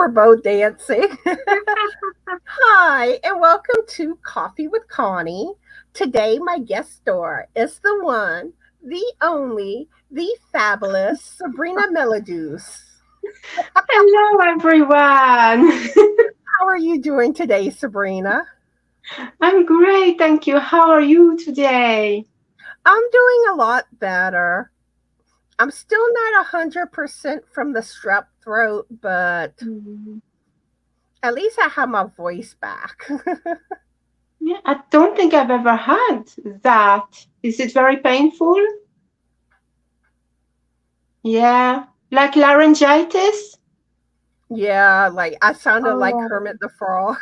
We're both dancing. Hi, and welcome to Coffee with Connie. Today, my guest star is the one, the only, the fabulous Sabrina Melodieuse. Hello, everyone. How are you doing today, Sabrina? I'm great, thank you. How are you today? I'm doing a lot better. I'm still not 100% from the strep throat, but Mm, at least I have my voice back. Yeah, I don't think I've ever had that. Is it very painful? Yeah, like laryngitis? Yeah, like I sounded like Oh, Kermit the Frog.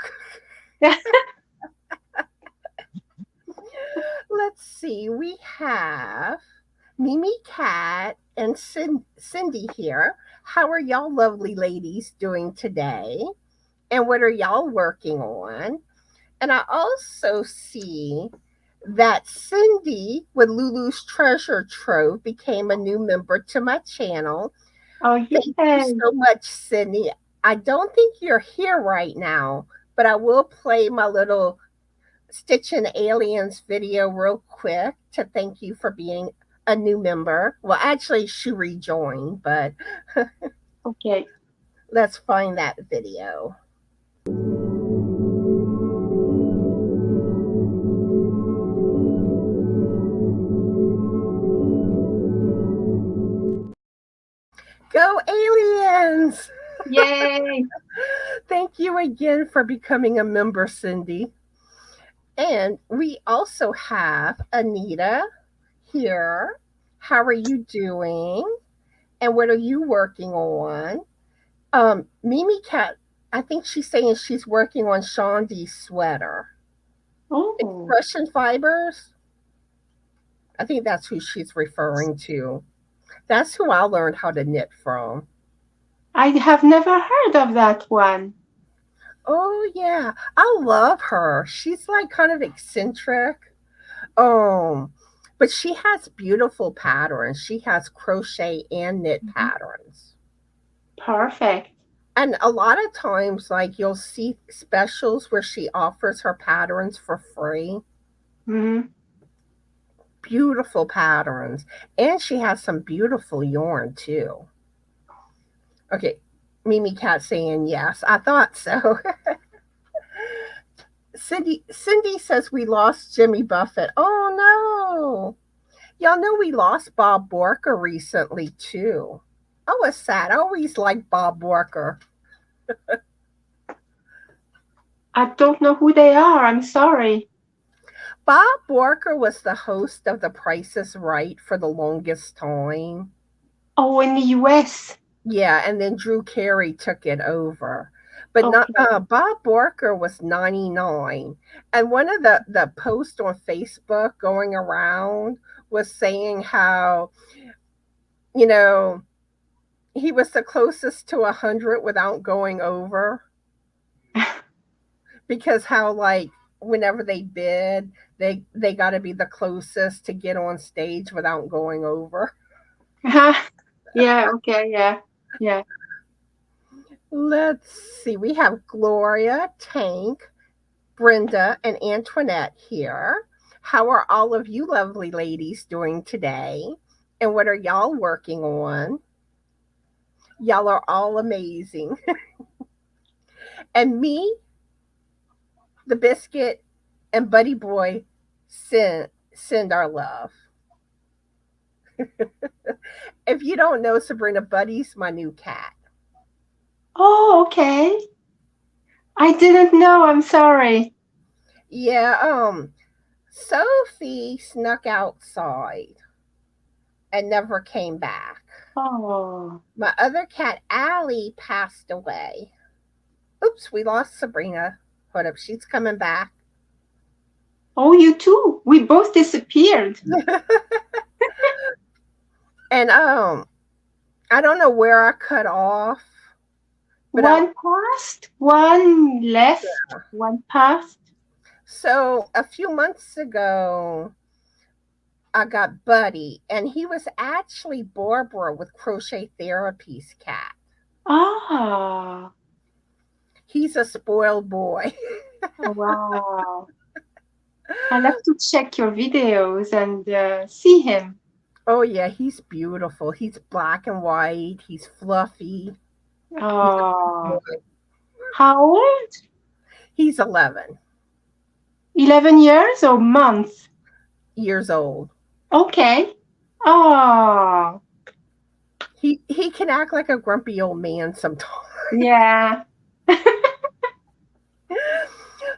yeah. Let's see, we have Mimi Cat and Cindy here. How are y'all lovely ladies doing today? And what are y'all working on? And I also see that Cindy with Lulu's Treasure Trove became a new member to my channel. Oh, Thank you yeah. so much, Cindy. I don't think you're here right now, but I will play my little Stitching Aliens video real quick to thank you for being a new member. Well, actually, she rejoined, but Okay. let's find that video. Go aliens! Yay. Thank you again for becoming a member, Cindy. And we also have Anita here. How are you doing? And what are you working on? Mimi Cat, I think she's saying she's working on Shondi's sweater. Oh, Russian fibers? I think that's who she's referring to. That's who I learned how to knit from. I have never heard of that one. Oh yeah, I love her. She's like kind of eccentric. Um, but she has beautiful patterns. She has crochet and knit Mhm. patterns. Perfect. And a lot of times, like you'll see specials where she offers her patterns for free. Mhm. Beautiful patterns. And she has some beautiful yarn too. Okay, Mimi Cat saying yes. I thought so. Cindy says we lost Jimmy Buffett. Oh no. Y'all know we lost Bob Borker recently too. I was sad. I always liked Bob Borker. I don't know who they are. I'm sorry. Bob Borker was the host of The Price is Right for the longest time. Oh, in the US. Yeah, and then Drew Carey took it over. But not Okay. Bob Barker was 99. And one of the posts on Facebook going around was saying how, you know, he was the closest to 100 without going over because how like whenever they bid, they got to be the closest to get on stage without going over. Yeah, okay, yeah. Yeah. Let's see. We have Gloria, Tank, Brenda, and Antoinette here. How are all of you lovely ladies doing today? And what are y'all working on? Y'all are all amazing. And me, the biscuit, and Buddy Boy send our love. If you don't know Sabrina, Buddy's my new cat. Oh, okay. I didn't know. I'm sorry. Yeah, Sophie snuck outside and never came back. Oh. My other cat, Allie, passed away. Oops, we lost Sabrina. Hold up, she's coming back. Oh, you too. We both disappeared. And I don't know where I cut off, but I One passed, one left, one passed. so a few months ago I got Buddy, and he was actually Barbara with Crochet Therapy's cat. Ah. He's a spoiled boy. Oh, wow. I'll have to check your videos and see him. Oh yeah, he's beautiful. He's black and white. He's fluffy. He's a big Oh, boy. how old? He's 11 11 years or months? years old. Okay. Oh, He can act like a grumpy old man sometimes. yeah.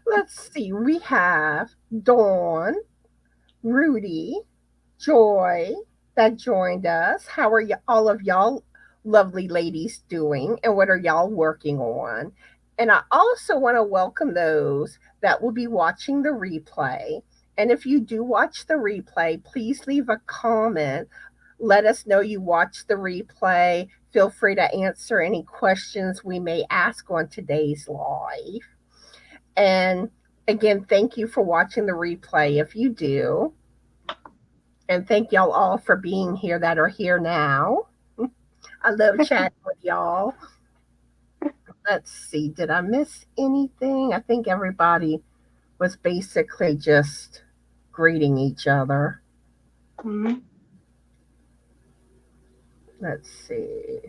Let's see. We have Dawn, Rudy, Joy that joined us. How are all of y'all lovely ladies doing and what are y'all working on? And I also want to welcome those that will be watching the replay. And if you do watch the replay, please leave a comment. Let us know you watched the replay. Feel free to answer any questions we may ask on today's live. And again, thank you for watching the replay if you do. And thank y'all all for being here that are here now. I love chatting with y'all. Let's see, did I miss anything? I think everybody was basically just greeting each other. Mhm. Let's see.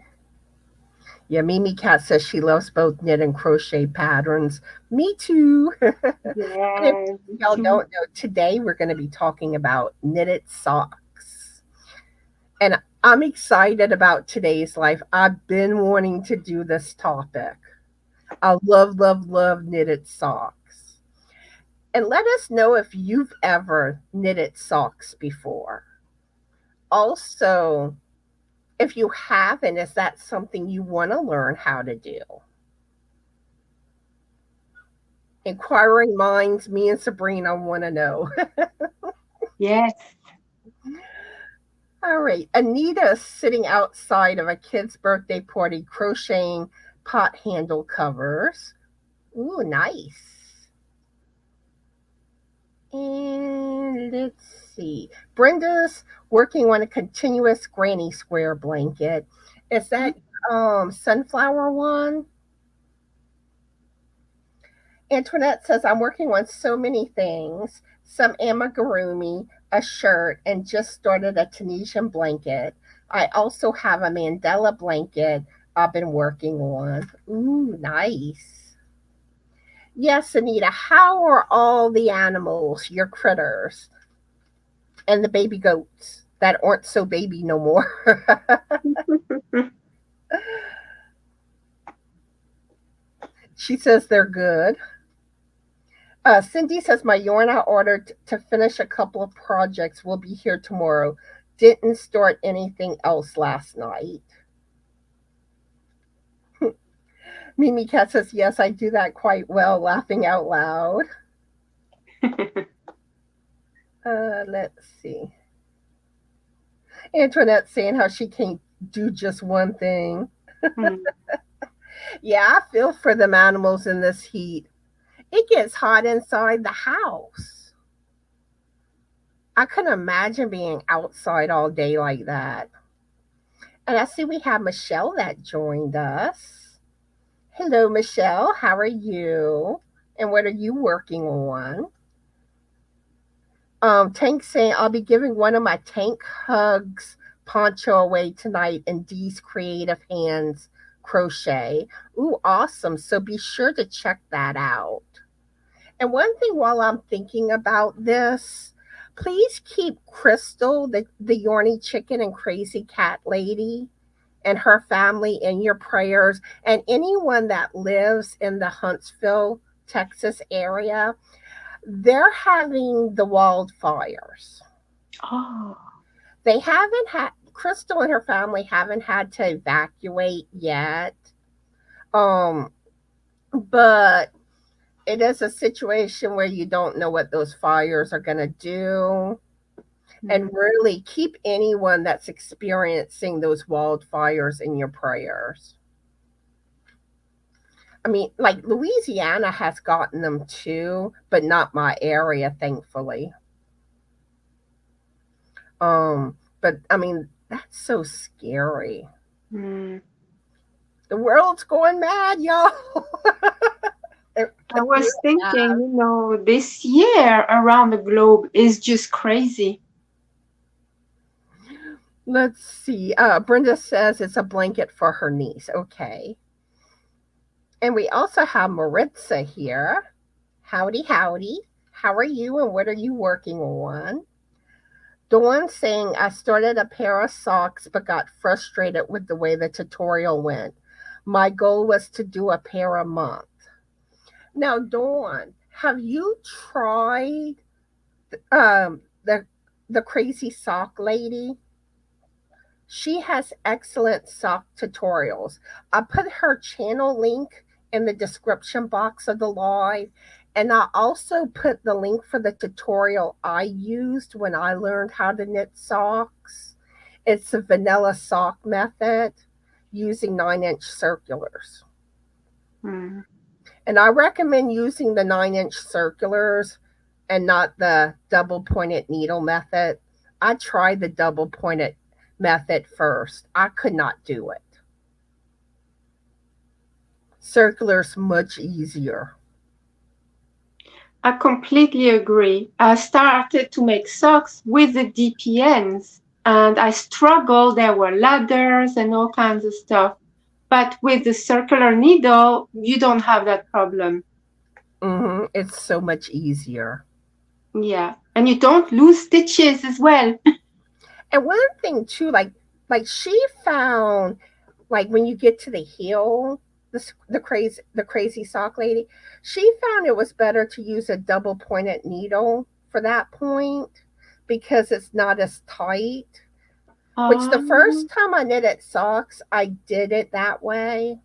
Yeah, Mimi Cat says she loves both knit and crochet patterns. Me too. And if Yeah, me y'all too. don't know, today we're going to be talking about knitted socks. And I'm excited about today's life. I've been wanting to do this topic. I love, love, love knitted socks. And let us know if you've ever knitted socks before. Also, if you haven't, is that something you want to learn how to do? Inquiring minds, me and Sabrina want to know. Yes. All right. Anita's sitting outside of a kid's birthday party crocheting pot handle covers. Ooh, nice. And let's see. Brenda's working on a continuous granny square blanket. Is that sunflower one? Antoinette says, I'm working on so many things. Some amigurumi, a shirt, and just started a Tunisian blanket. I also have a mandala blanket I've been working on. Ooh, nice. Yes, Anita, how are all the animals, your critters, and the baby goats that aren't so baby no more? She says they're good. Cindy says, my yarn I ordered to finish a couple of projects will be here tomorrow. Didn't start anything else last night. Mimi Cat says, yes, I do that quite well, laughing out loud. Let's see. Antoinette saying how she can't do just one thing. Mm. Yeah, I feel for them animals in this heat. It gets hot inside the house. I couldn't imagine being outside all day like that. And I see we have Michelle that joined us. Hello, Michelle. How are you? And what are you working on? Tank saying I'll be giving one of my tank hugs poncho away tonight in Dee's Creative Hands crochet. Ooh, awesome. So be sure to check that out. And one thing while I'm thinking about this, please keep Crystal, the Yorny Chicken and Crazy Cat Lady, and her family in your prayers, and anyone that lives in the Huntsville, Texas area. They're having the wildfires. Oh, They haven't had, Crystal and her family haven't had to evacuate yet. Um, but it is a situation where you don't know what those fires are going to do. And really keep anyone that's experiencing those wildfires in your prayers. I mean, like Louisiana has gotten them too, but not my area, thankfully. But I mean, that's so scary. mm. The world's going mad, y'all. I was thinking, this year around the globe is just crazy. Let's see. Brenda says it's a blanket for her niece. Okay. And we also have Maritza here. Howdy, howdy. How are you and what are you working on? Dawn saying, I started a pair of socks but got frustrated with the way the tutorial went. My goal was to do a pair a month. Now, Dawn, have you tried um, the the crazy sock lady? She has excellent sock tutorials. I put her channel link in the description box of the live, and I also put the link for the tutorial I used when I learned how to knit socks. It's a vanilla sock method using 9-inch circulars. Mm. And I recommend using the 9-inch circulars and not the double pointed needle method. I tried the double pointed method first. I could not do it. Circular's much easier. I completely agree. I started to make socks with the DPNs and I struggled. There were ladders and all kinds of stuff. But with the circular needle, you don't have that problem. It's so much easier. Yeah. And you don't lose stitches as well. And one thing too, like she found, like when you get to the heel, the crazy sock lady, she found it was better to use a double pointed needle for that point because it's not as tight. Which the first time I knitted socks, I did it that way.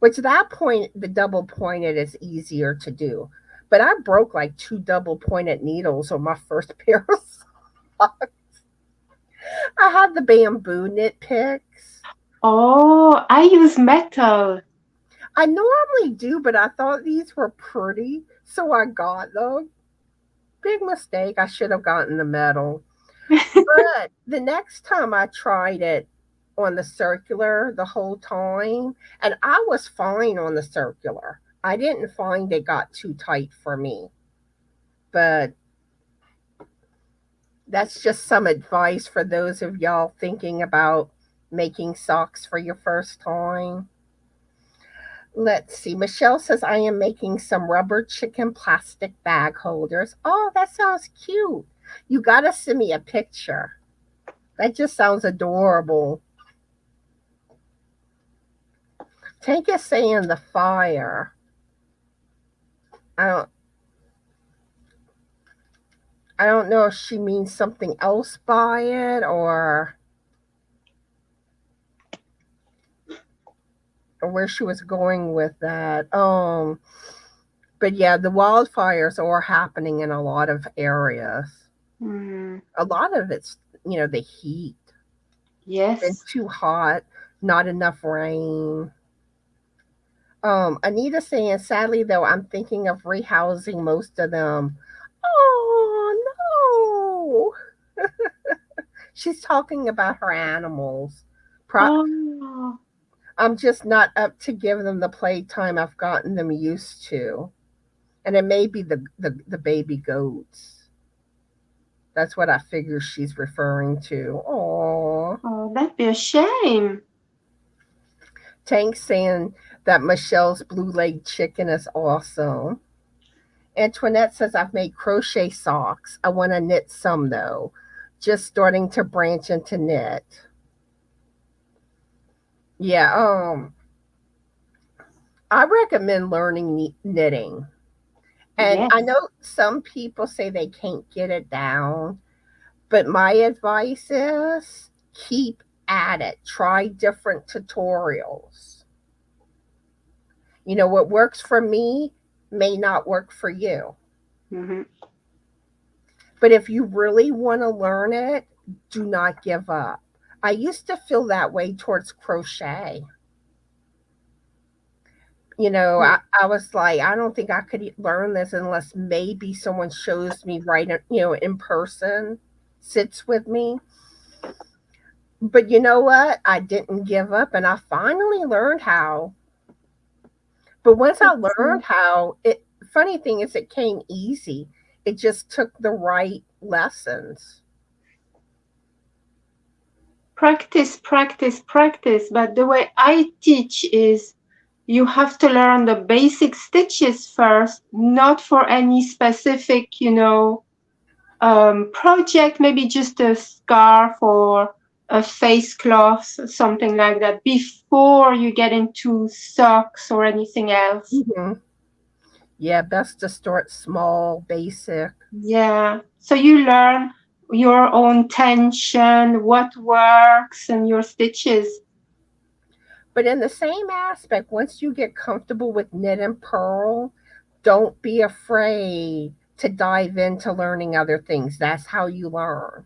Which that point, the double pointed is easier to do. But I broke like 2 double pointed needles on my first pair of socks. I had the bamboo knit picks. Oh, I use metal. I normally do, but I thought these were pretty, so I got them. Big mistake. I should have gotten the metal. But the next time I tried it on the circular the whole time, and I was fine on the circular. I didn't find it got too tight for me. But that's just some advice for those of y'all thinking about making socks for your first time. Let's see. Michelle says, I am making some rubber chicken plastic bag holders. Oh, that sounds cute. You got to send me a picture. That just sounds adorable. Tank is saying the fire. I don't I don't know if she means something else by it or where she was going with that. But yeah, the wildfires are happening in a lot of areas. Mm. A lot of it's, the heat. It's Yes. too hot, not enough rain. Anita saying, sadly though, I'm thinking of rehousing most of them. Oh no. She's talking about her animals. Oh, I'm just not up to give them the playtime I've gotten them used to. And it may be the baby goats. That's what I figure she's referring to. Oh, that'd be a shame. Tank saying that Michelle's blue leg chicken is awesome. Antoinette says I've made crochet socks. I want to knit some though. Just starting to branch into knit. Yeah, I recommend learning knitting. And Yes. I know some people say they can't get it down, but my advice is keep at it. Try different tutorials. What works for me may not work for you. Mm-hmm. But if you really want to learn it, do not give up. I used to feel that way towards crochet. I was like, I don't think I could learn this unless maybe someone shows me right, in person, sits with me. But you know what? I didn't give up and I finally learned how. But once I That's learned how, it funny thing is it came easy. It just took the right lessons. practice, practice, practice. But the way I teach is you have to learn the basic stitches first, not for any specific, project, maybe just a scarf or a face cloth, something like that, before you get into socks or anything else. Hmm. Yeah, best to start small, basic. Yeah. So you learn your own tension, what works, and your stitches. But in the same aspect, once you get comfortable with knit and purl, don't be afraid to dive into learning other things. That's how you learn.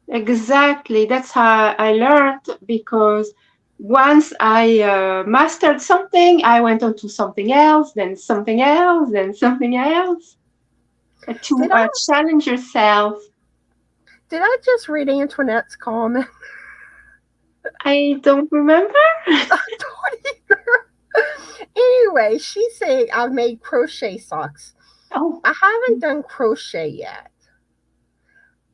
Exactly. That's how I learned because once I mastered something, I went on to something else, then something else, then something else to Did I challenge yourself. did I just read Antoinette's comment? I don't remember. I don't either. Anyway, she's saying I've made crochet socks. Oh, I haven't done crochet yet.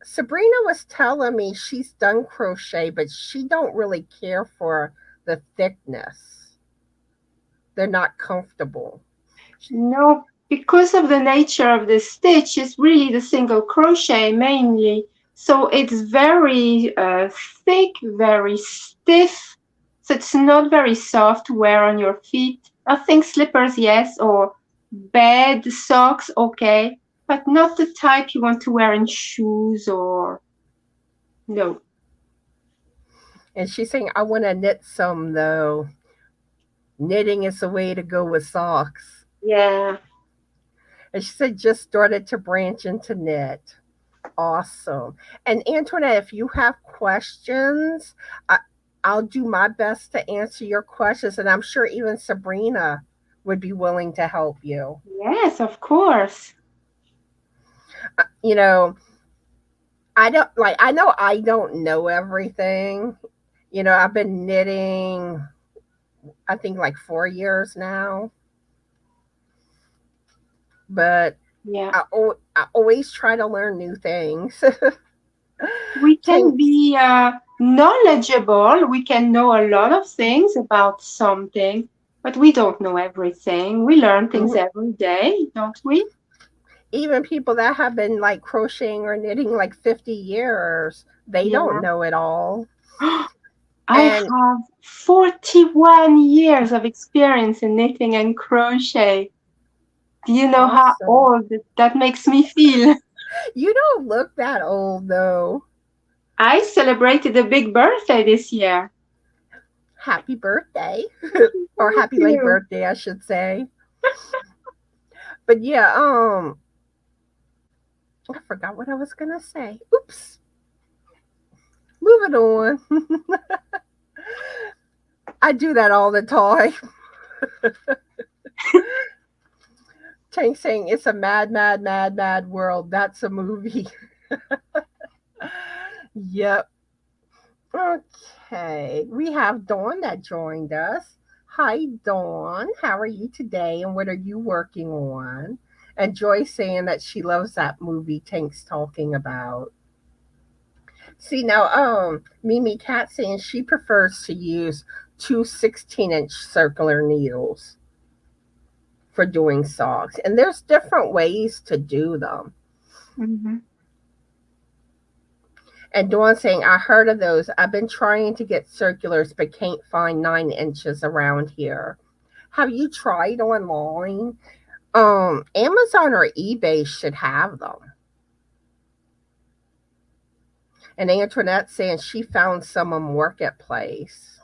Sabrina was telling me she's done crochet, but she don't really care for the thickness. They're not comfortable. no, because of the nature of the stitch, it's really the single crochet mainly. So it's very thick, very stiff. So it's not very soft to wear on your feet. I think slippers, yes, or bed socks, okay, but not the type you want to wear in shoes or no. And she's saying, I want to knit some though. Knitting is the way to go with socks. Yeah. And she said, just started to branch into knit. Awesome. And Antoinette, if you have questions, I'll do my best to answer your questions. And I'm sure even Sabrina would be willing to help you. Yes, of course. You know, I don't like, I know I don't know everything. I've been knitting, I think like 4 years now, but Yeah. I always try to learn new things. We can Thanks. be knowledgeable. We can know a lot of things about something, but we don't know everything. We learn things Mhm. every day, don't we? Even people that have been like crocheting or knitting like 50 years, they don't Yeah. know it all. I And have 41 years of experience in knitting and crochet. Do you know how awesome. old that makes me feel? You don't look that old though. I celebrated a big birthday this year. Happy birthday. Or Thank happy late you. birthday, I should say. But yeah, I forgot what I was gonna say. Oops. Moving on. I do that all the time. Tank saying it's a mad, mad, mad, mad world. That's a movie. Yep. Okay. We have Dawn that joined us. Hi, Dawn. How are you today and what are you working on? And Joy saying that she loves that movie Tank's talking about. See now, Mimi Cat saying she prefers to use two 16-inch circular needles for doing socks. And there's different ways to do them. Mhm. And Dawn saying, I heard of those. I've been trying to get circulars but can't find 9 inches around here. Have you tried online? Amazon or eBay should have them. And Antoinette saying she found some on Marketplace.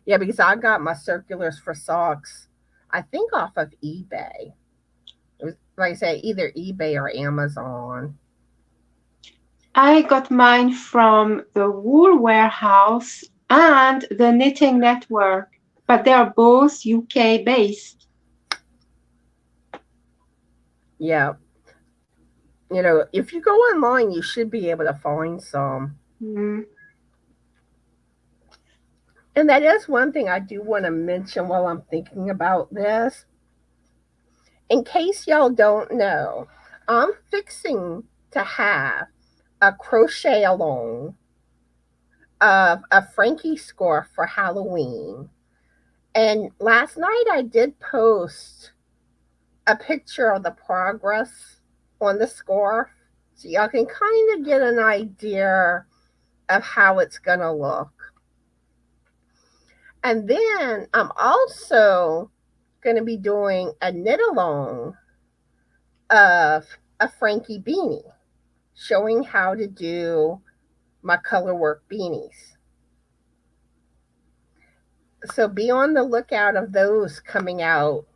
Yeah, because I got my circulars for socks, I think off of eBay. It was, like I say, either eBay or Amazon. I got mine from the Wool Warehouse and the Knitting Network, but they are both UK based. Yeah. If you go online, you should be able to find some. Mm. And that is one thing I do want to mention while I'm thinking about this. In case y'all don't know, I'm fixing to have a crochet along of a Frankie scarf for Halloween. And last night I did post a picture of the progress on the scarf so y'all can kind of get an idea of how it's going to look. And then I'm also going to be doing a knit along of a Frankie beanie, showing how to do my color work beanies. So be on the lookout of those coming out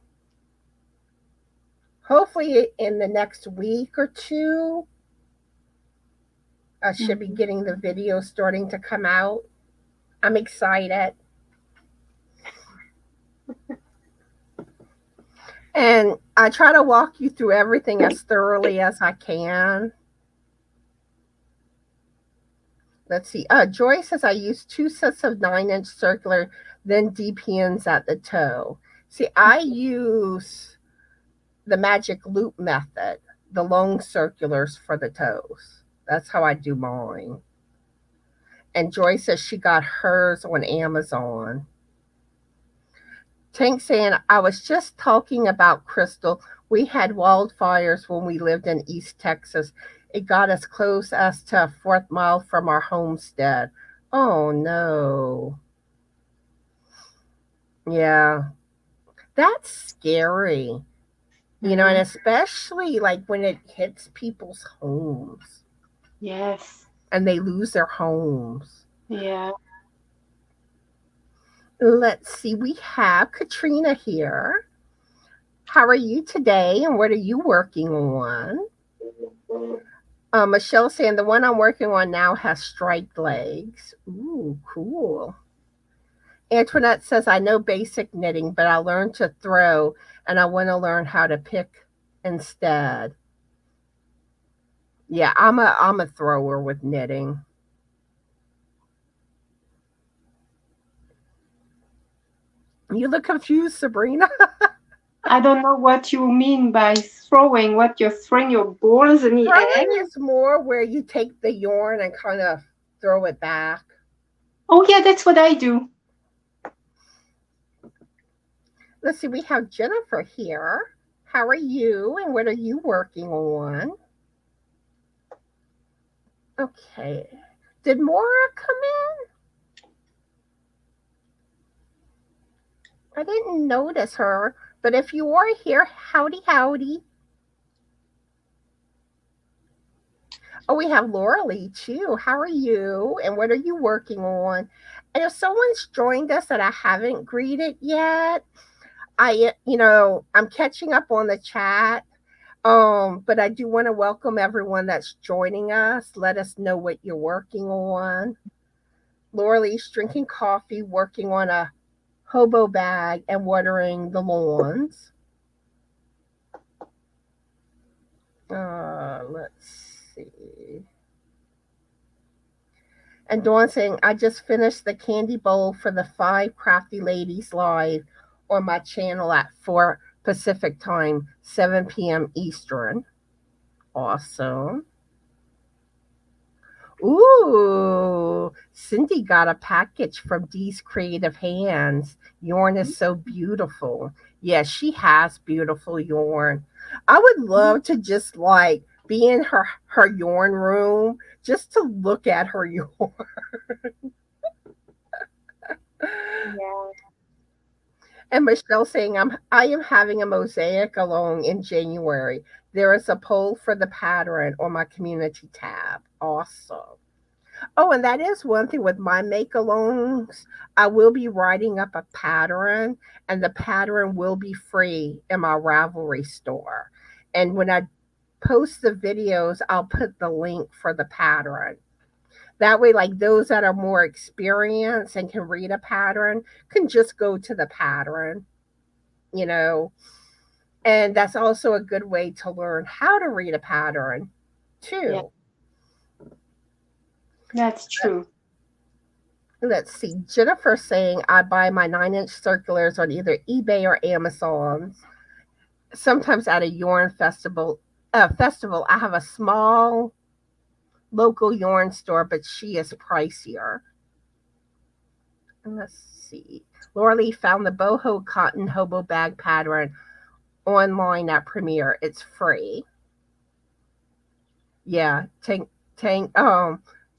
hopefully in the next week or two. I should be getting the video starting to come out. I'm excited. And I try to walk you through everything as thoroughly as I can. Let's see. Joy says I use 2 sets of 9-inch circular, then DPNs at the toe. See, I use the magic loop method, the long circulars for the toes. That's how I do mine. And Joy says she got hers on Amazon. Tank saying, I was just talking about Crystal. We had wildfires when we lived in East Texas. It got as close as to a 4th mile from our homestead. Oh, no. Yeah. That's scary. You know, and especially like when it hits people's homes. Yes. And they lose their homes. Yeah. Let's see. We have Katrina here. How are you today and what are you working on? Michelle saying the one I'm working on now has striped legs. Ooh, cool. Antoinette says I know basic knitting, but I learned to throw and I want to learn how to pick instead. Yeah, I'm a thrower with knitting. You look confused, Sabrina. I don't know what you mean by throwing. What, you're throwing your balls in the air? Throwing is more where you take the yarn and kind of throw it back. Oh yeah, that's what I do. Let's see, we have Jennifer here. How are you and what are you working on? Okay. Did Maura come in? I didn't notice her, but if you are here, howdy, howdy. Oh, we have Laura Lee too. How are you and what are you working on? And if someone's joined us that I haven't greeted yet, I'm catching up on the chat. But I do want to welcome everyone that's joining us. Let us know what you're working on. Laura Lee's drinking coffee, working on a hobo bag, and watering the lawns. Let's see. And Dawn saying, I just finished the candy bowl for the 5 Crafty Ladies live on my channel at 4 Pacific time, 7 p.m. Eastern. Awesome. Ooh, Cindy got a package from Dee's Creative Hands. Yarn is so beautiful. Yes, she has beautiful yarn. I would love to just like be in her yarn room just to look at her yarn. Yeah. And Michelle saying, I am having a mosaic along in January. There is a poll for the pattern on my community tab. Awesome. Oh, and that is one thing with my make-alongs. I will be writing up a pattern, and the pattern will be free in my Ravelry store. And when I post the videos, I'll put the link for the pattern. That way, like those that are more experienced and can read a pattern can just go to the pattern, you know. And that's also a good way to learn how to read a pattern, too. Yeah. That's true. Let's see. Jennifer saying I buy my 9-inch circulars on either eBay or Amazon. Sometimes at a yarn festival, I have a small local yarn store, but she is pricier. And let's see. Laura Lee found the boho cotton hobo bag pattern online at Premiere. It's free. Yeah, tank.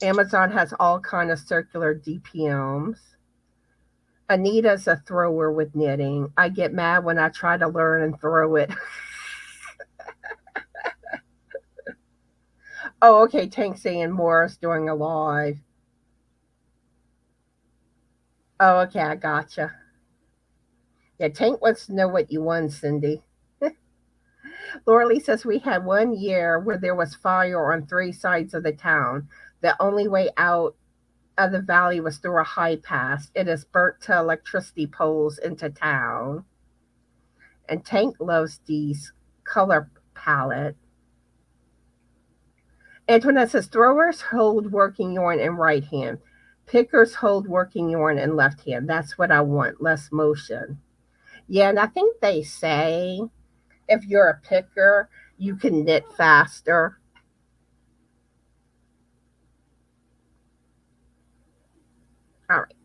Amazon has all kind of circular DPMs. Anita's a thrower with knitting. I get mad when I try to learn and throw it. Oh, okay. Tank saying Morris doing a live. Oh, okay. I gotcha. Yeah, Tank wants to know what you won, Cindy. Laura Lee says we had 1 year where there was fire on 3 sides of the town. The only way out of the valley was through a high pass. It is burnt to electricity poles into town. And Tank loves Dee's color palette. Antoinette says throwers hold working yarn in right hand. Pickers hold working yarn in left hand. That's what I want, less motion. Yeah, and I think they say if you're a picker, you can knit faster. All right.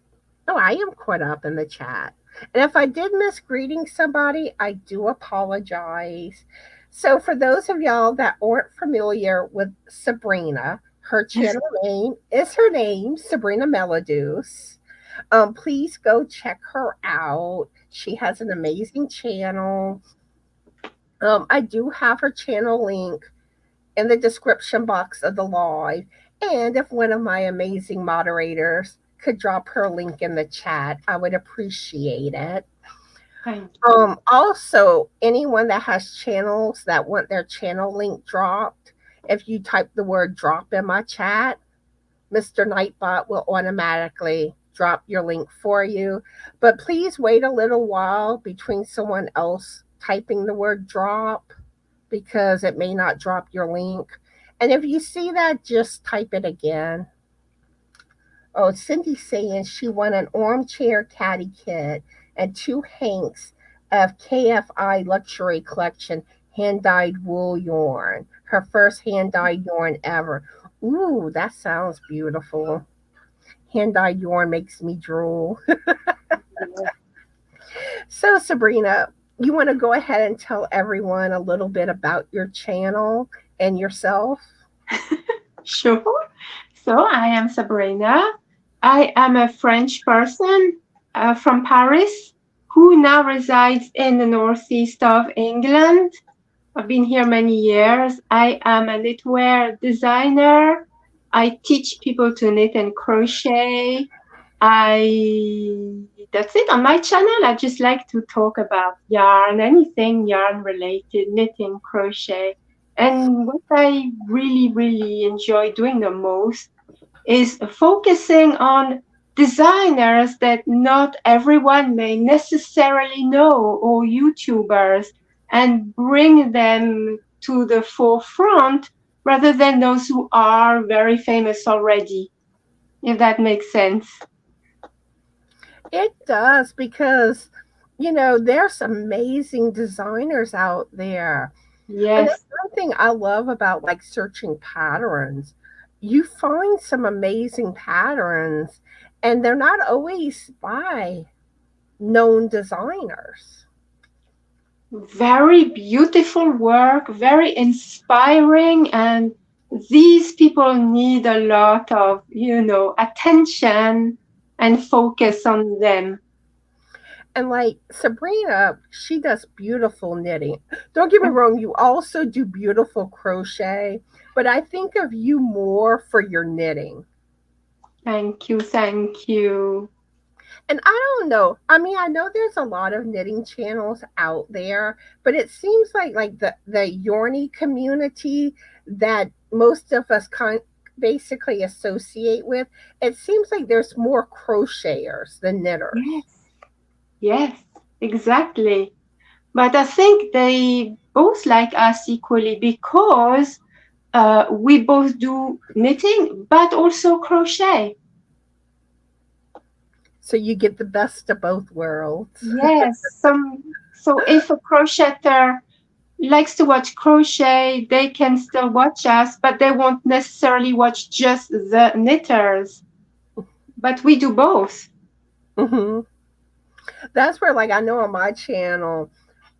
Oh, I am caught up in the chat. And if I did miss greeting somebody, I do apologize. So, for those of y'all that aren't familiar with Sabrina, her channel name is Sabrina Melodieuse. Please go check her out. She has an amazing channel. I do have her channel link in the description box of the live. And if one of my amazing moderators could drop her link in the chat, I would appreciate it. Also, anyone that has channels that want their channel link dropped, if you type the word drop in my chat, Mr. Nightbot will automatically drop your link for you. But please wait a little while between someone else typing the word drop because it may not drop your link. And if you see that, just type it again. Oh, Cindy's saying she won an armchair caddy kit and 2 hanks of KFI luxury collection hand-dyed wool yarn. Her first hand-dyed yarn ever. Ooh, that sounds beautiful. Hand-dyed yarn makes me drool. So, Sabrina, you want to go ahead and tell everyone a little bit about your channel and yourself? Sure. So I am Sabrina. I am a French person from Paris who now resides in the northeast of England. I've been here many years. I am a knitwear designer. I teach people to knit and crochet. That's it on my channel. I just like to talk about yarn, anything yarn related, knitting, crochet. And what I really, really enjoy doing the most is focusing on designers that not everyone may necessarily know, or YouTubers, and bring them to the forefront rather than those who are very famous already, if that makes sense. It does, because there's amazing designers out there. Yes. And that's one thing I love about like searching patterns. You find some amazing patterns, and they're not always by known designers. Very beautiful work, very inspiring, and these people need a lot of, attention and focus on them. And like Sabrina, she does beautiful knitting. Don't get me wrong, you also do beautiful crochet, but I think of you more for your knitting. Thank you. And I don't know. I mean, I know there's a lot of knitting channels out there, but it seems like the yarny community that most of us basically associate with, it seems like there's more crocheters than knitters. Yes, exactly. But I think they both like us equally because we both do knitting, but also crochet. So you get the best of both worlds. Yes, so if a crocheter likes to watch crochet, they can still watch us, but they won't necessarily watch just the knitters. But we do both. Hmm. That's where, like, I know on my channel,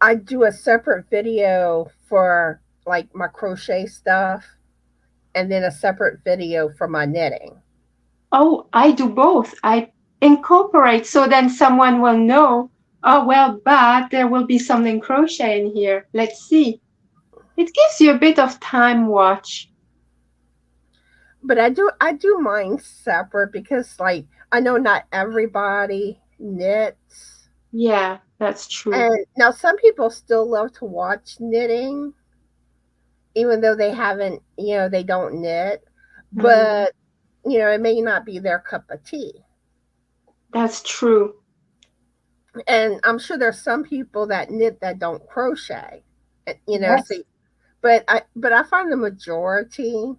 I do a separate video for like my crochet stuff, and then a separate video for my knitting. Oh, I do both. I incorporate so then someone will know, oh, well, but there will be something crochet in here. Let's see. It gives you a bit of time watch. But I do mine separate because, like, I know not everybody knits. Yeah, that's true. And now some people still love to watch knitting, even though they haven't, they don't knit. But, it may not be their cup of tea. That's true. And I'm sure there's some people that knit that don't crochet. Yes. So, but I find the majority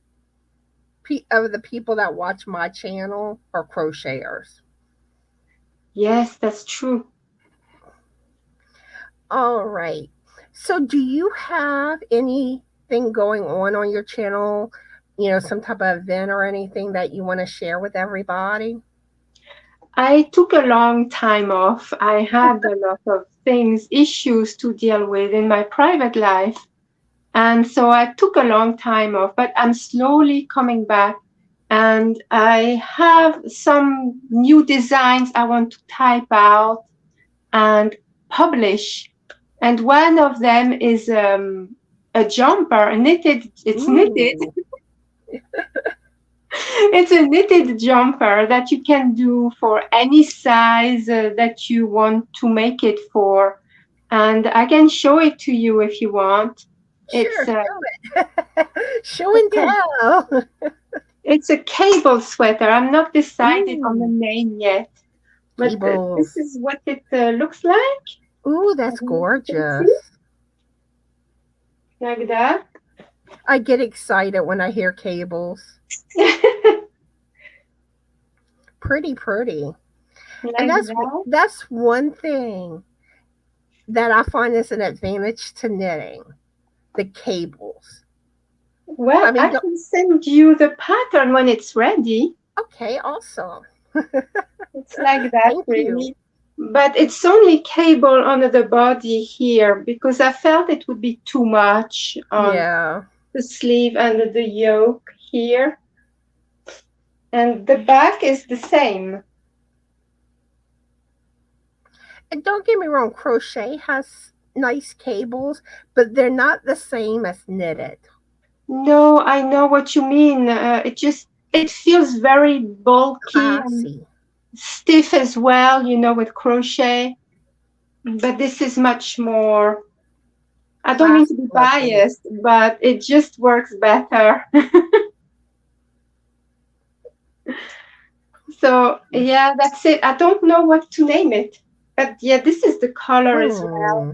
of the people that watch my channel are crocheters. Yes, that's true. All right. So, do you have anything going on your channel? Some type of event or anything that you want to share with everybody? I took a long time off. I had a lot of issues to deal with in my private life. And so I took a long time off, but I'm slowly coming back. And I have some new designs I want to type out and publish. And one of them is a jumper, it's knitted. It's a knitted jumper that you can do for any size that you want to make it for. And I can show it to you if you want. Sure, show it. Show and tell. It's a cable sweater. I'm not decided on the name yet. But this is what it looks like. Ooh, that's gorgeous. Like that. I get excited when I hear cables. Pretty. Like and that's one thing that I find is an advantage to knitting. The cables. Well, I can send you the pattern when it's ready. Okay, awesome. It's like that, really. But it's only cable under the body here because I felt it would be too much on the sleeve and the yoke here. And the back is the same. And don't get me wrong, crochet has nice cables, but they're not the same as knitted. No, I know what you mean. It feels very bulky and stiff as well, with crochet. But this is much more, I don't mean to be biased, but it just works better. So, yeah, that's it. I don't know what to name it. But yeah, this is the color as well.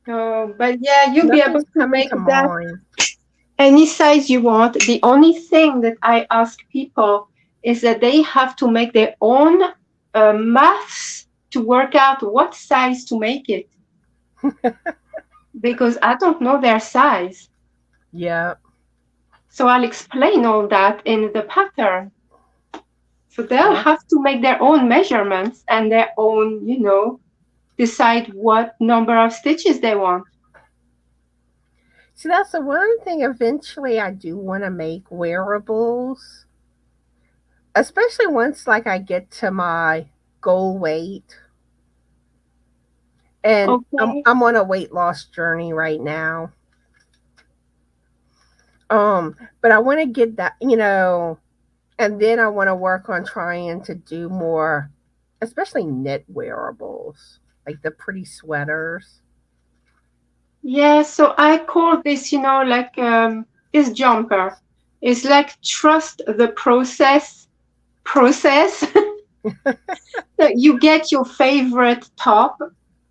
Oh, but yeah, you'll be able to make that any size you want. The only thing that I ask people is that they have to make their own maths to work out what size to make it. Because I don't know their size. Yeah. So I'll explain all that in the pattern. So they'll have to make their own measurements and their own, decide what number of stitches they want. See, that's the one thing eventually I do want to make wearables. Especially once, like, I get to my goal weight. And I'm on a weight loss journey right now. But I want to get that, and then I want to work on trying to do more, especially knit wearables, like the pretty sweaters. Yeah, so I call this, this jumper. It's like trust the process. So you get your favorite top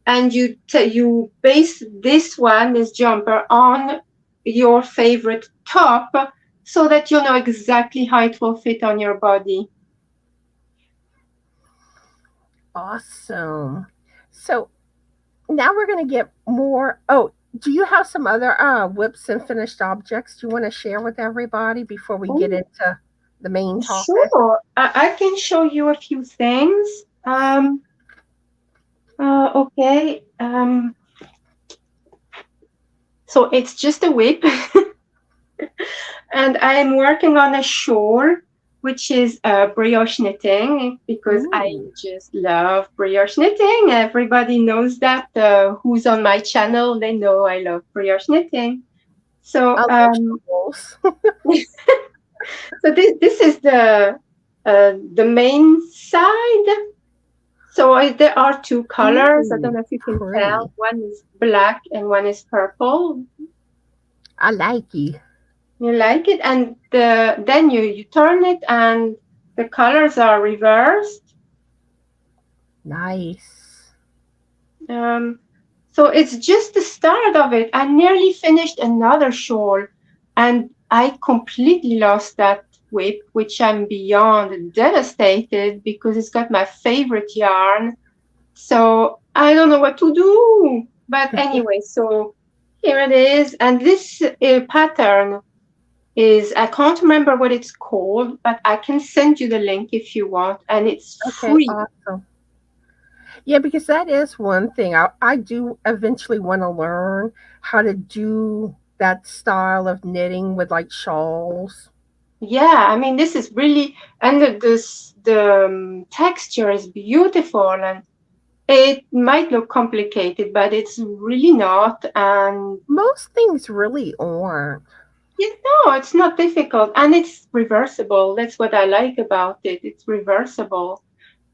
and you base this jumper on your favorite top, so that you know exactly how it will fit on your body. Awesome. So now we're going to get more. Oh, do you have some other whips and finished objects you want to share with everybody before we get Oh, into the main topic? sure. I can show you a few things. Okay. So it's just a whip. And I am working on a shawl, which is brioche knitting, because I Ooh, just love brioche knitting. Everybody knows that. Who's on my channel, they know I love brioche knitting. I So, love shawls. so this is the main side. So there are two colors. I don't Ooh, know if you can tell. pretty. One is black and one is purple. I like you. You like it, and then you turn it, and the colors are reversed. Nice. Um, so it's just the start of it. I nearly finished another shawl, and I completely lost that whip, which I'm beyond devastated because it's got my favorite yarn. So I don't know what to do. But anyway, so here it is, and this pattern is, I can't remember what it's called, but I can send you the link if you want, and it's Okay, free. awesome. Yeah, because that is one thing. I do eventually want to learn how to do that style of knitting with like shawls. Yeah, I mean, this is really, and the texture is beautiful, and it might look complicated, but it's really not. And Most things really aren't. you know, it's not difficult, and it's reversible. That's what I like about it. It's reversible.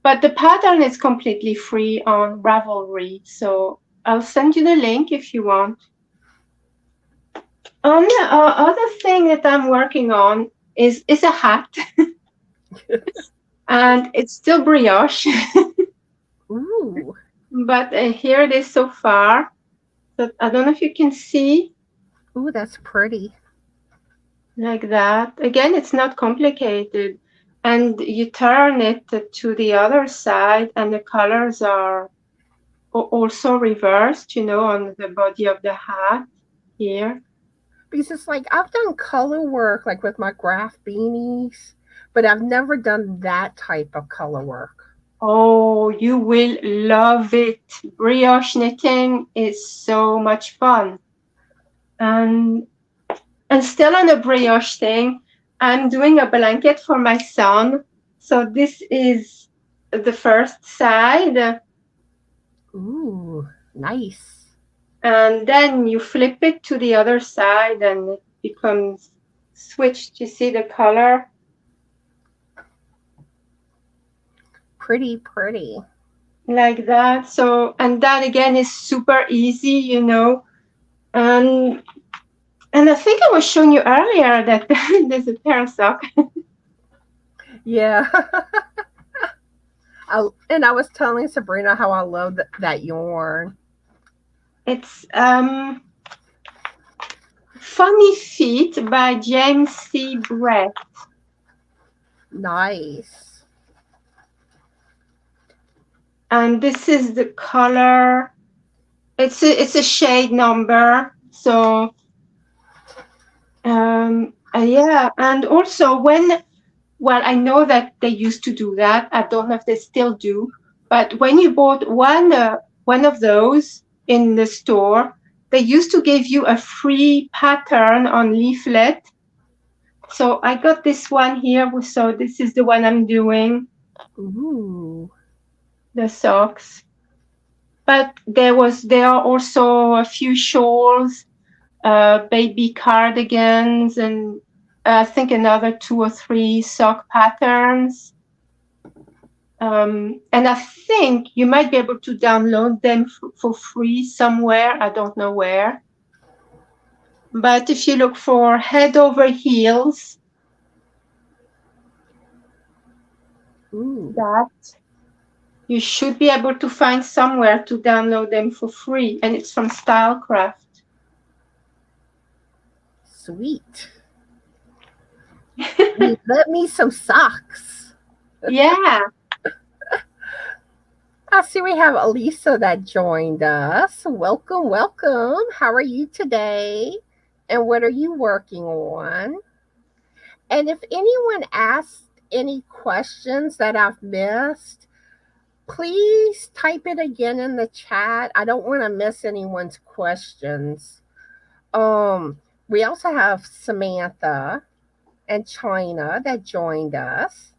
But the pattern is completely free on Ravelry, so I'll send you the link if you want. The other thing that I'm working on is a hat, and it's still brioche, Ooh, but here it is so far. But I don't know if you can see ooh, that's pretty. like that. Again, it's not complicated, and you turn it to the other side, and the colors are also reversed, you know, on the body of the hat here. Because it's like I've done color work like with my graph beanies, but I've never done that type of color work. Oh, you will love it. Brioche knitting is so much fun. And and still on a brioche thing, I'm doing a blanket for my son. So this is the first side, Ooh, nice. and then you flip it to the other side and it becomes switched. You see the color? Pretty, pretty. Like that. So, and that again is super easy, you know. And I think I was showing you earlier that there's a pair of socks. Yeah. And I was telling Sabrina how I love that yarn. It's Funny Feet by James C. Brett. Nice. And this is the color. It's a shade number. So yeah, and also well, I know that they used to do that. I don't know if they still do, but when you bought one of those in the store, they used to give you a free pattern on leaflet. So I got this one here. So this is the one I'm doing, Ooh. the socks. But there are also a few shawls, baby cardigans, and I think another 2 or 3 sock patterns. And I think you might be able to download them for free somewhere. I don't know where. But if you look for Head Over Heels, Ooh. that you should be able to find somewhere to download them for free. And it's from Stylecraft. Sweet. Let me some socks. Yeah. I see we have Elisa that joined us. Welcome, welcome. How are you today? And what are you working on? And if anyone asked any questions that I've missed, please type it again in the chat. I don't want to miss anyone's questions. We also have Samantha and China that joined us.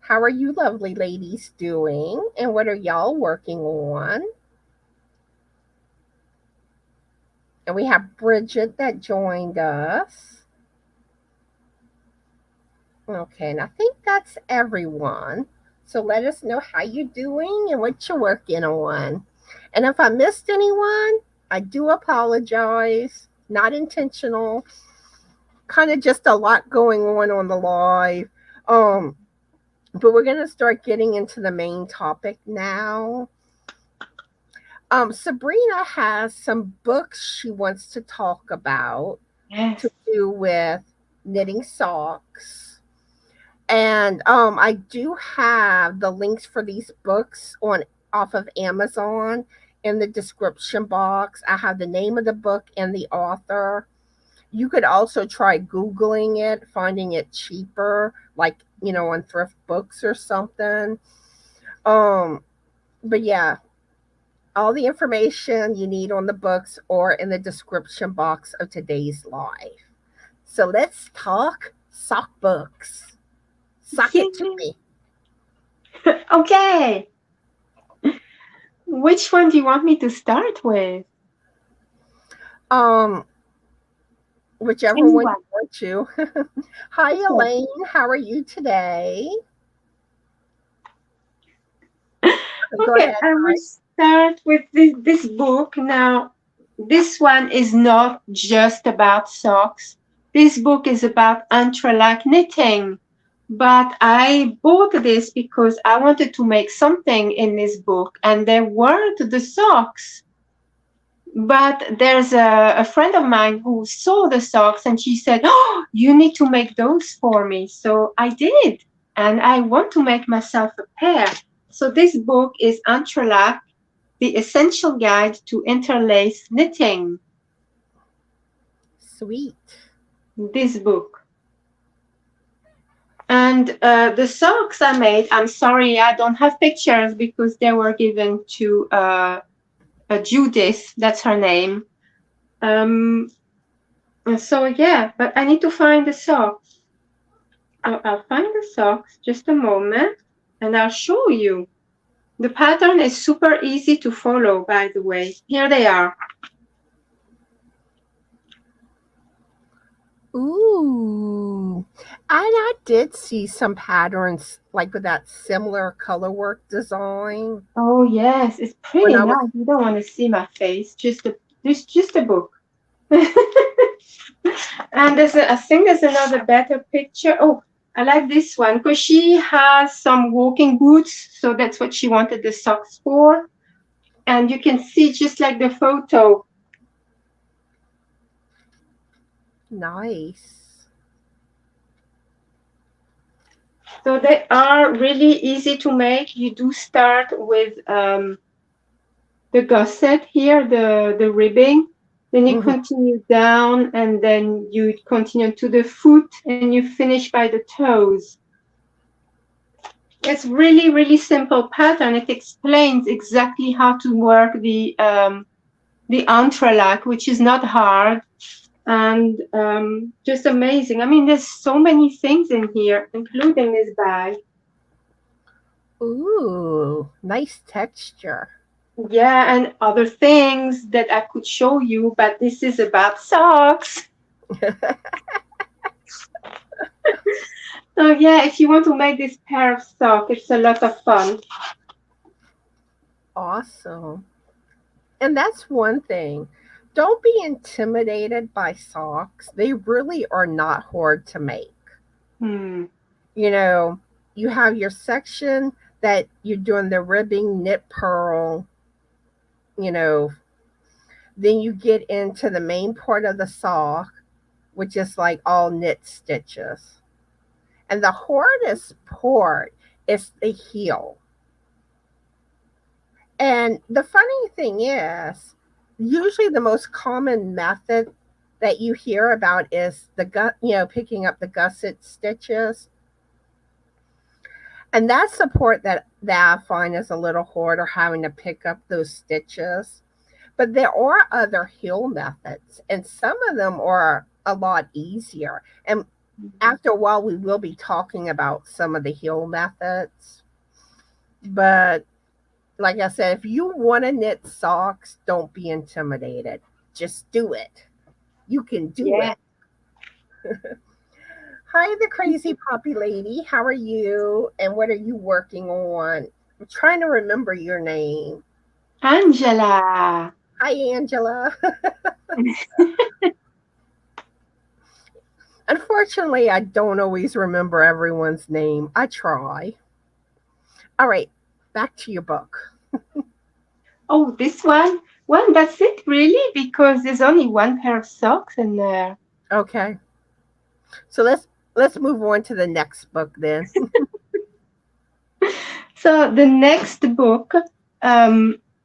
How are you lovely ladies doing? And what are y'all working on? And we have Bridget that joined us. Okay, and I think that's everyone. So let us know how you're doing and what you're working on. And if I missed anyone, I do apologize. Not intentional. Kind of just a lot going on the live. But we're gonna start getting into the main topic now. Sabrina has some books she wants to talk about Yes. to do with knitting socks. And I do have the links for these books on off of Amazon in the description box. I have the name of the book and the author. You could also try Googling it, finding it cheaper, like, on thrift books or something. But yeah, all the information you need on the books or in the description box of today's live. So let's talk sock books. Sock it to Yeah. me. Okay. Which one do you want me to start with? Um, Whichever one Anyone. you want to. Hi, Okay. Elaine. How are you today? Go Okay, ahead. I will start with this book. Now, this one is not just about socks. This book is about Entrelac knitting. But I bought this because I wanted to make something in this book, and there weren't the socks. But there's a friend of mine who saw the socks and she said, "Oh, you need to make those for me." So I did. And I want to make myself a pair. So this book is Entrelac, the Essential Guide to Interlace Knitting. Sweet. This book. And the socks I made, I'm sorry, I don't have pictures because they were given to Judith, that's her name. Um, so yeah, but I need to find the socks. I'll find the socks, just a moment, and I'll show you. The pattern is super easy to follow, by the way. Here they are. Ooh. And I did see some patterns like with that similar color work design Oh yes, it's when pretty I was nice. You don't want to see my face, just a book. And I think there's another better picture. Oh, I like this one because she has some walking boots, so that's what she wanted the socks for. And you can see just like the photo. nice. So they are really easy to make. You do start with the gusset here, the ribbing. Then you Mhm. continue down and then you continue to the foot and you finish by the toes. It's really, really simple pattern. It explains exactly how to work the entrelac, which is not hard and just amazing. I mean, there's so many things in here, including this bag. Ooh, nice texture. Yeah, and other things that I could show you, but this is about socks. So yeah, if you want to make this pair of socks, it's a lot of fun. Awesome. And that's one thing. Don't be intimidated by socks. They really are not hard to make. Hmm. You know, you have your section that you're doing the ribbing, knit, purl, you know, then you get into the main part of the sock, which is like all knit stitches. And the hardest part is the heel. And the funny thing is, usually the most common method that you hear about is the picking up the gusset stitches. And that's the part that I find is a little harder, having to pick up those stitches. But there are other heel methods, and some of them are a lot easier. And after a while, we will be talking about some of the heel methods. But like I said, if you want to knit socks, don't be intimidated. Just do it. You can do Yeah. it. Hi, the crazy poppy lady. How are you? And what are you working on? I'm trying to remember your name. Angela. Hi, Angela. Unfortunately, I don't always remember everyone's name. I try. All right, back to your book. Oh, this one? Well, that's it really, because there's only one pair of socks in there. Okay. So let's move on to the next book then. So the next book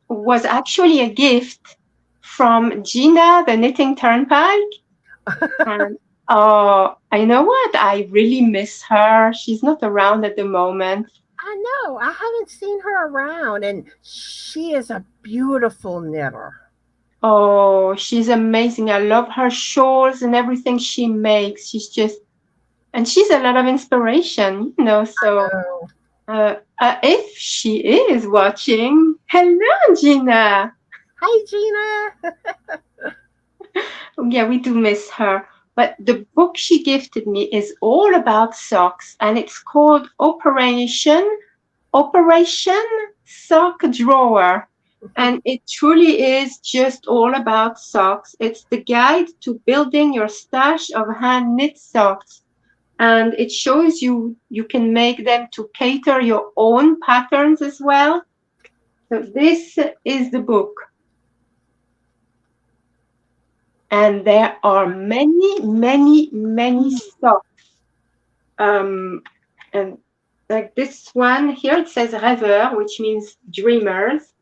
was actually a gift from Gina, the Knitting Turnpike. And I know what? I really miss her. She's not around at the moment. I know. I haven't seen her around, and she is a beautiful knitter. Oh, she's amazing. I love her shawls and everything she makes. And she's a lot of inspiration, you know. So Oh, if she is watching, hello, Gina. hi, Gina. Yeah, we do miss her. But the book she gifted me is all about socks, and it's called Operation Sock Drawer. And it truly is just all about socks. It's the guide to building your stash of hand knit socks. And it shows you can make them to cater your own patterns as well. So this is the book. And there are many, many, many socks. And like this one here, it says rêveur, which means dreamers.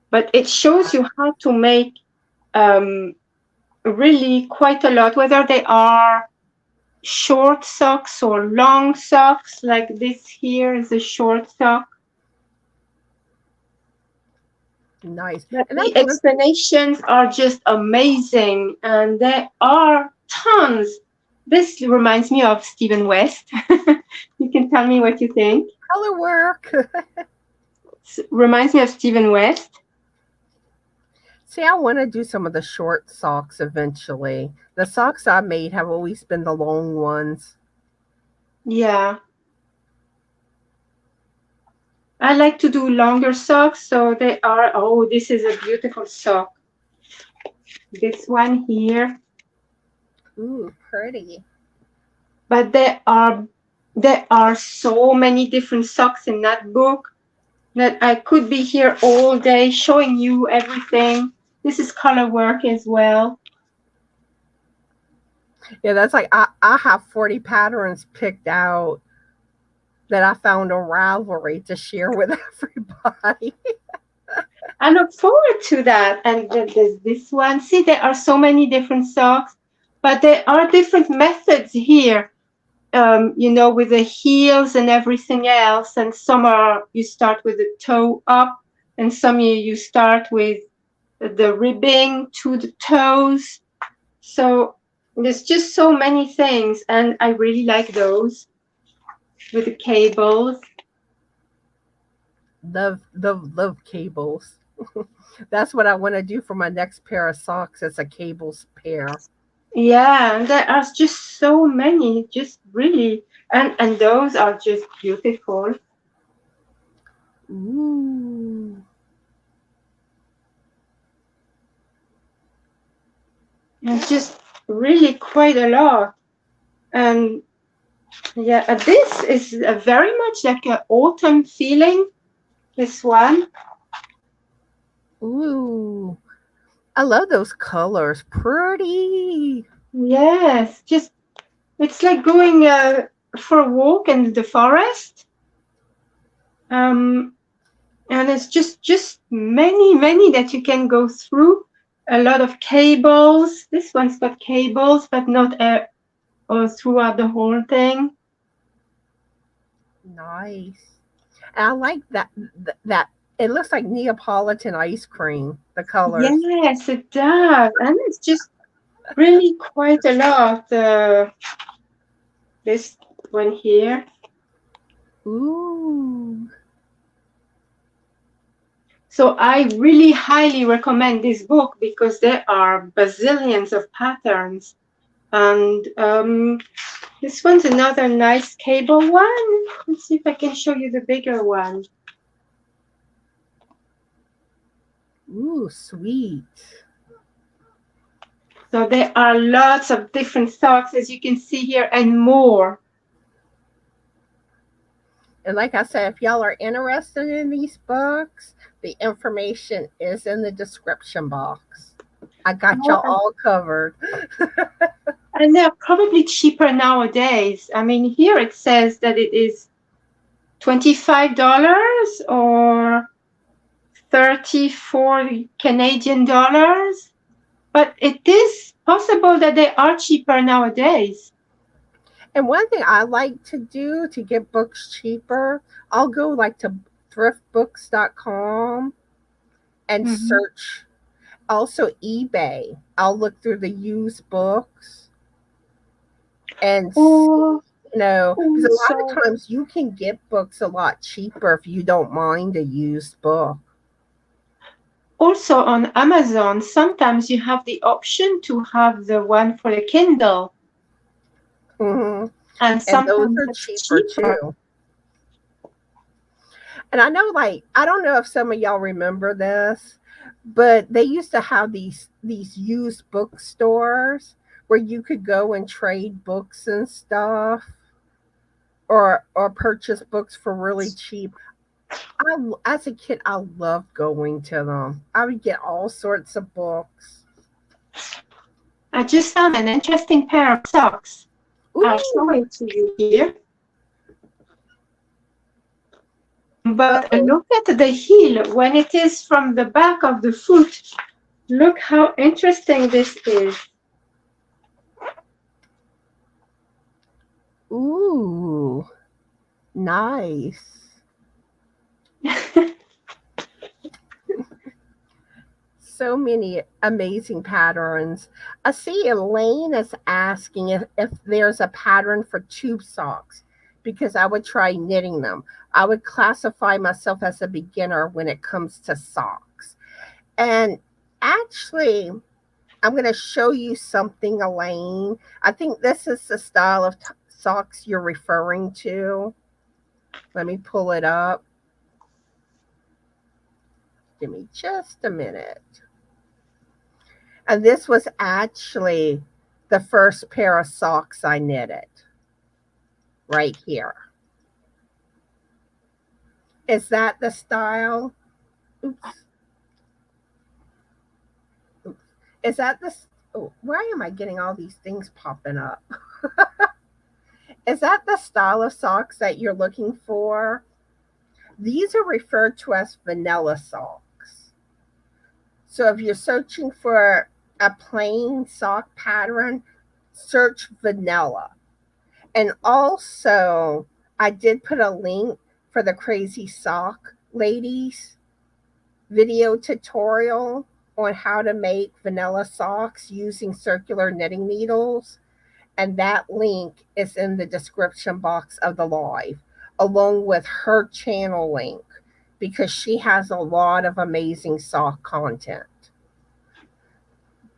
But it shows you how to make really quite a lot, whether they are short socks or long socks. Like this here is a short sock. Nice. But And the that's one. explanations are just amazing, and there are tons. This reminds me of Stephen West. You can tell me what you think. Color work. Reminds me of Stephen West. See, I want to do some of the short socks eventually. The socks I made have always been the long ones. Yeah. I like to do longer socks, so they are, oh, this is a beautiful sock. This one here. Ooh, pretty. But there are so many different socks in that book that I could be here all day showing you everything. This is color work as well. Yeah, that's like I have 40 patterns picked out that I found on Ravelry to share with everybody. I look forward to that. And there's this one. See, there are so many different socks, but there are different methods here, with the heels and everything else. And some are, you start with the toe up, and some you start with the ribbing to the toes. So there's just so many things, and I really like those with the cables. Love cables. That's what I want to do for my next pair of socks. It's a cables pair. Yeah, and there are just so many, just really, and those are just beautiful. Ooh. And just really quite a lot. And yeah, this is a very much like an autumn feeling, this one. Ooh. I love those colors. Pretty. Yes, just it's like going for a walk in the forest. Um, and it's just many that you can go through. A lot of cables. This one's got cables, but not all throughout the whole thing. Nice. And I like that it looks like Neapolitan ice cream, the colors. Yes, it does, and it's just really quite a lot. This one here. Ooh. So I really highly recommend this book because there are bazillions of patterns. And this one's another nice cable one. Let's see if I can show you the bigger one. Ooh, sweet. So there are lots of different socks, as you can see here, and more. And like I said, if y'all are interested in these books, the information is in the description box. I got y'all Oh, all covered. and they're probably cheaper nowadays. I mean, here it says that it is $25 or 34 Canadian dollars, but it is possible that they are cheaper nowadays. And one thing I like to do to get books cheaper, I'll go like to thriftbooks.com and Mhm. search. Also eBay. I'll look through the used books and Or because a lot also, of times you can get books a lot cheaper if you don't mind a used book. also on Amazon, sometimes you have the option to have the one for the Kindle, Hmm. and And those sometimes are it's cheaper cheaper. too. And I know, like, I don't know if some of y'all remember this, but they used to have these used bookstores where you could go and trade books and stuff, or purchase books for really cheap. As a kid, I loved going to them. I would get all sorts of books. I just found an interesting pair of socks. I'll show Ooh, it to you here. uh But oh. look at the heel when it is from the back of the foot. Look how interesting this is. Ooh, nice. So many amazing patterns. I see Elaine is asking if there's a pattern for tube socks because I would try knitting them. I would classify myself as a beginner when it comes to socks. And actually, I'm going to show you something, Elaine. I think this is the style of socks you're referring to. Let me pull it up. Give me just a minute. And this was actually the first pair of socks I knitted right here. Is that the style? Oops. Oops. Is that the. Oh, why am I getting all these things popping up? Is that the style of socks that you're looking for? These are referred to as vanilla socks. So if you're searching for a plain sock pattern, search vanilla. And also, I did put a link for the Crazy Sock Ladies video tutorial on how to make vanilla socks using circular knitting needles. And that link is in the description box of the live, along with her channel link, because she has a lot of amazing sock content.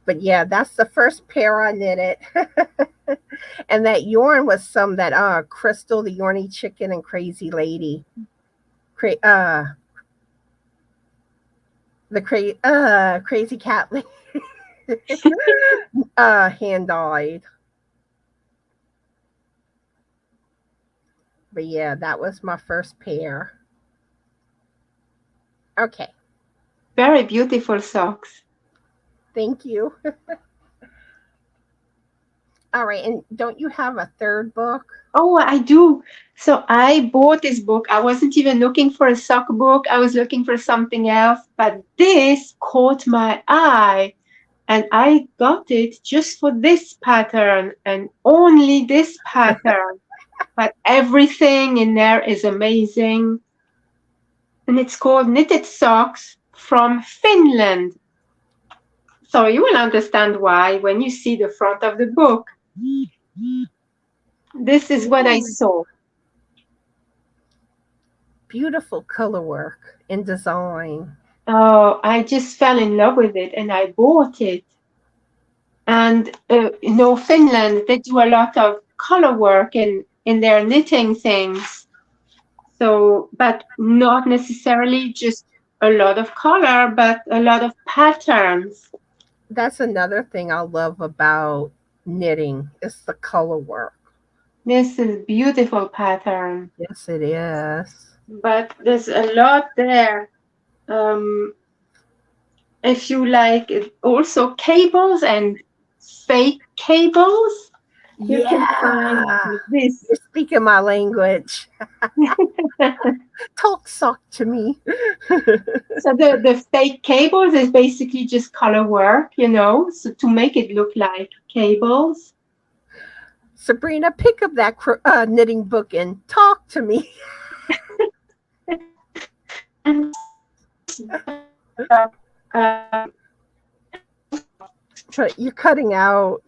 But yeah, that's the first pair I knitted. And that yarn was some that Crystal, the Yarny Chicken, and Crazy Lady, cra- uh, Crazy Cat Lady, hand dyed. But yeah, that was my first pair. Okay. Very beautiful socks. Thank you. All right, and don't you have a third book? Oh, I do. So I bought this book. I wasn't even looking for a sock book. I was looking for something else, but this caught my eye. And I got it just for this pattern and only this pattern. But everything in there is amazing. And it's called Knitted Socks from Finland. So you will understand why when you see the front of the book. This is what I Ooh, saw. beautiful color work and design. Oh, I just fell in love with it and I bought it. And Finland, they do a lot of color work in their knitting things. So, but not necessarily just a lot of color, but a lot of patterns. That's another thing I love about knitting is the color work. This is beautiful pattern, Yes, it is. but there's a lot there. Um, if you like also cables and fake cables, you can find Yeah, this. you're speaking my language. Talk sock to me. So the fake cables is basically just color work, so to make it look like cables. Sabrina, pick up that knitting book and talk to me. And um, You're cutting out.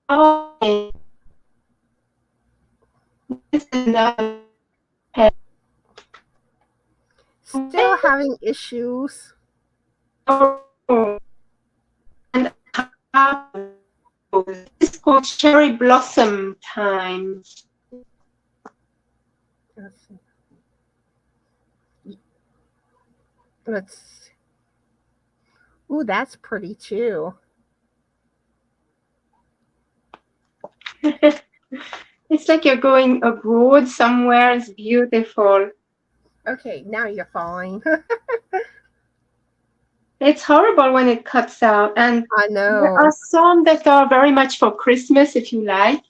oh, this is another pair. Still having issues. And this is called Cherry Blossom Time. Let's see. Let's. Ooh, that's pretty too. It's like you're going abroad somewhere. It's beautiful. Okay, now you're fine. It's horrible when it cuts out. And I there are know. some that are very much for Christmas if you like.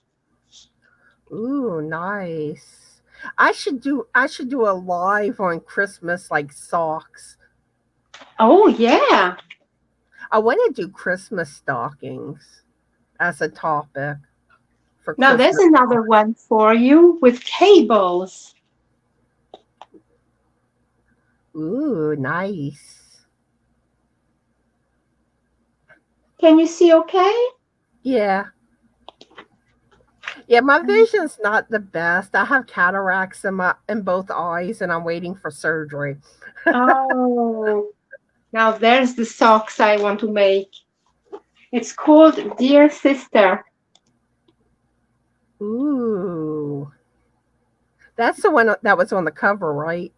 Ooh, nice. I should do a live on Christmas like socks. Oh, yeah. I want to do Christmas stockings as a topic for Now there's Christmas. another one for you with cables. Ooh, nice. Can you see okay? Yeah. Yeah, my vision's not the best. I have cataracts in both eyes and I'm waiting for surgery. Oh, now there's the socks I want to make. It's called Dear Sister. Ooh. That's the one that was on the cover, right?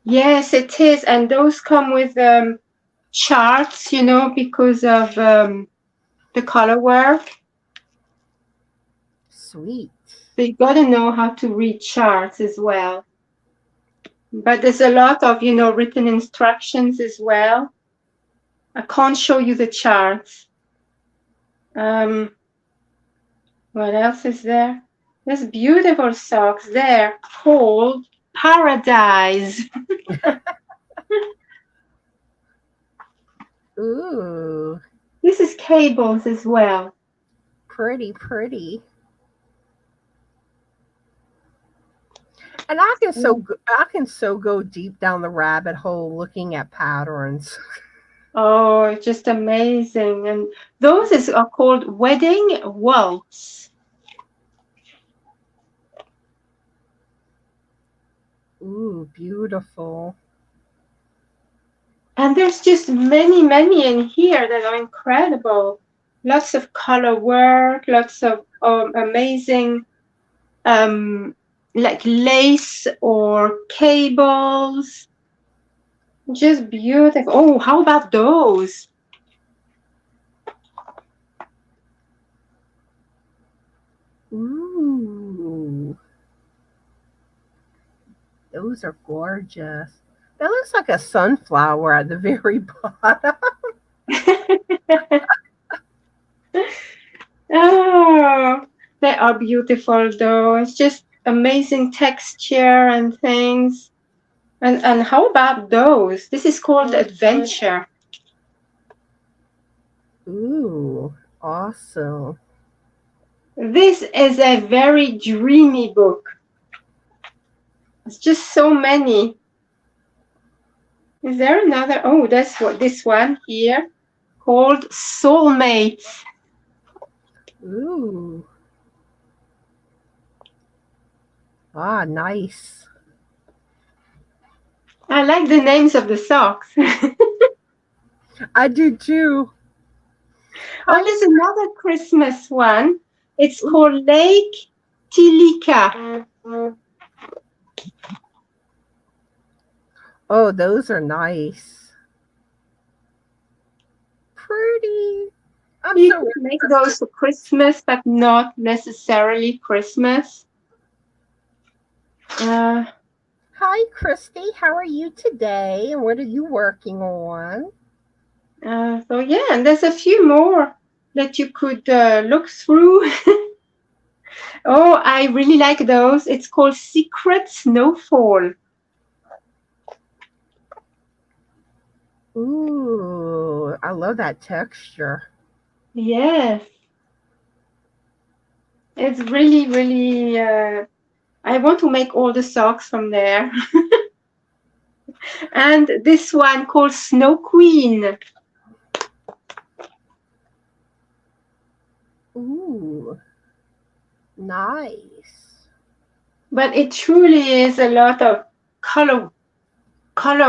Yes, it is. And those come with charts, because of the color work. Sweet. So you got to know how to read charts as well. But there's a lot of, written instructions as well. I can't show you the charts. What else is there? There's beautiful socks there called Paradise. Ooh, This is cables as well. pretty, pretty. And I can so go deep down the rabbit hole looking at patterns. Oh, just amazing. And are called wedding waltz. Ooh, beautiful. And there's just many, many in here that are incredible. Lots of color work, lots of amazing like lace or cables. Just beautiful. Oh, how about those? Ooh, those are gorgeous. That looks like a sunflower at the very bottom. Oh, they are beautiful though. It's just amazing texture and things. And how about those? This is called Adventure. Ooh, awesome. This is a very dreamy book. It's just so many. Is there another? Oh, that's what this one here called Soulmates. Ooh. Ah, nice. I like the names of the socks. I do too. Oh, there's another Christmas one. It's called Lake Tilica. Oh, those are nice. Pretty. I'm You so could make those for Christmas, but not necessarily Christmas. Hi, Christy. How are you today? And what are you working on? So yeah, and there's a few more that you could look through. Oh, I really like those. It's called Secret Snowfall. Ooh, I love that texture. Yes, it's really, really. I want to make all the socks from there. And this one called Snow Queen. Ooh, nice. But it truly is a lot of color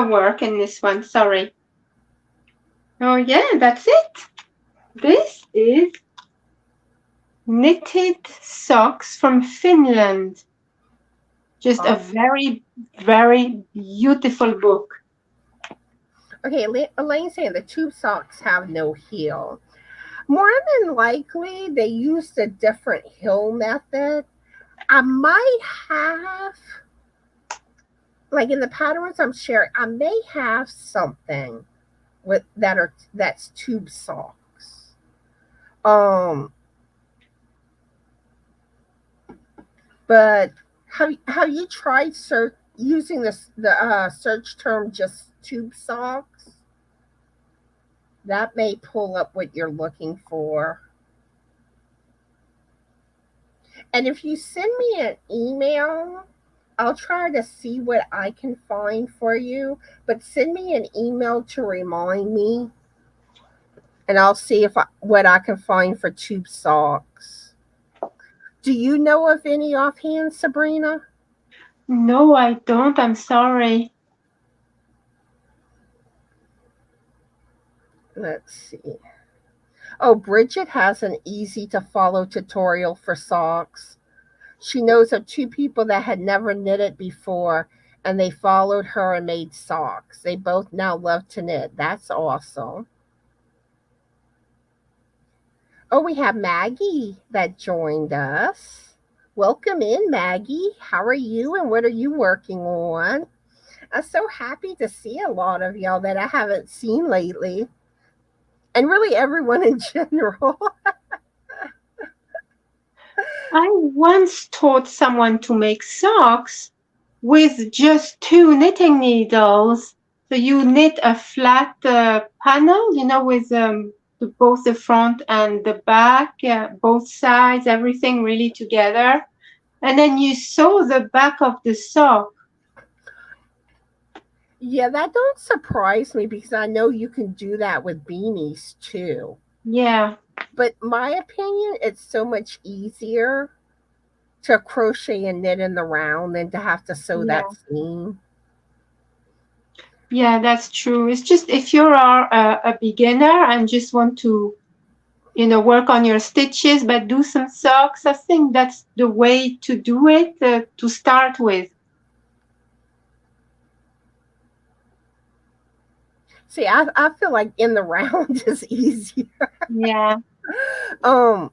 work in this one. Sorry. Oh yeah, that's it. This is knitted socks from Finland. Just a very, very beautiful book. Okay, Elaine's saying the tube socks have no heel. More than likely, they used a different heel method. I might have, like in the patterns I'm sharing, I may have something with that's tube socks. Um, but have you tried using the search term just tube socks? That may pull up what you're looking for. And if you send me an email, I'll try to see what I can find for you. But send me an email to remind me, and I'll see what I can find for tube socks. Do you know of any offhand, Sabrina? No, I don't. I'm sorry. Let's see. Oh, Bridget has an easy to follow tutorial for socks. She knows of two people that had never knitted before, and they followed her and made socks. They both now love to knit. That's awesome. Oh, we have Maggie that joined us. Welcome in, Maggie. How are you and what are you working on? I'm so happy to see a lot of y'all that I haven't seen lately. And really everyone in general. I once taught someone to make socks with just 2 knitting needles. So you knit a flat panel, with both the front and the back, both sides, everything really together. And then you sew the back of the sock. Yeah, that don't surprise me because I know you can do that with beanies too. Yeah. But my opinion, it's so much easier to crochet and knit in the round than to have to sew Yeah. that seam. Yeah, that's true. It's just if you are a beginner and just want to, work on your stitches, but do some socks, I think that's the way to do it to start with. See, I feel like in the round is easier. Yeah. um,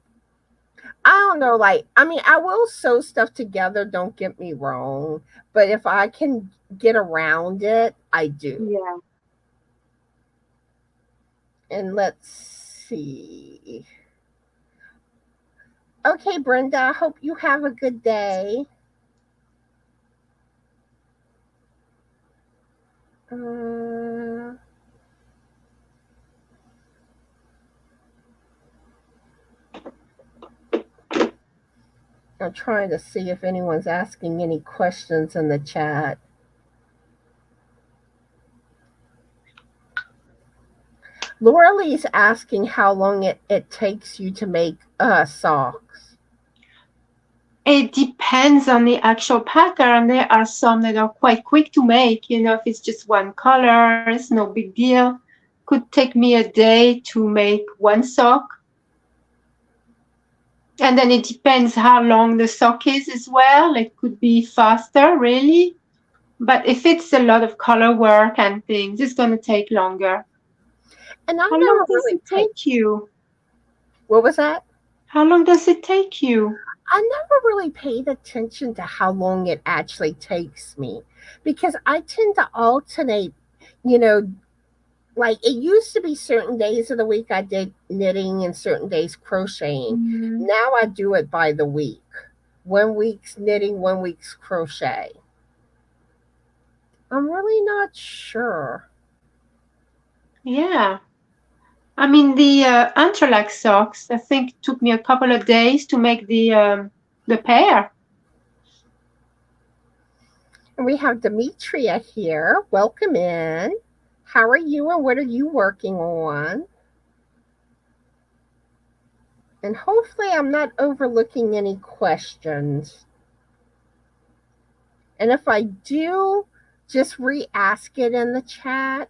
I don't know, like I mean, I will sew stuff together, don't get me wrong, but if I can get around it, I do. Yeah. And let's see. Okay, Brenda, I hope you have a good day. Uh, I'm trying to see if anyone's asking any questions in the chat. Laura Lee's asking how long it takes you to make socks. It depends on the actual pattern. There are some that are quite quick to make. If it's just one color, it's no big deal. Could take me a day to make one sock. And then it depends how long the sock is as well. It could be faster, really. But if it's a lot of color work and things, it's going to take longer. And how long does it take you? What was that? How long does it take you? I never really paid attention to how long it actually takes me because I tend to alternate, like it used to be certain days of the week I did knitting and certain days crocheting. Mm-hmm. Now I do it by the week. 1 week's knitting, 1 week's crochet. I'm really not sure. Yeah. I mean, the Entrelac socks, I think, took me a couple of days to make the pair. And we have Demetria here. Welcome in. How are you and what are you working on? And hopefully I'm not overlooking any questions. And if I do, just re-ask it in the chat.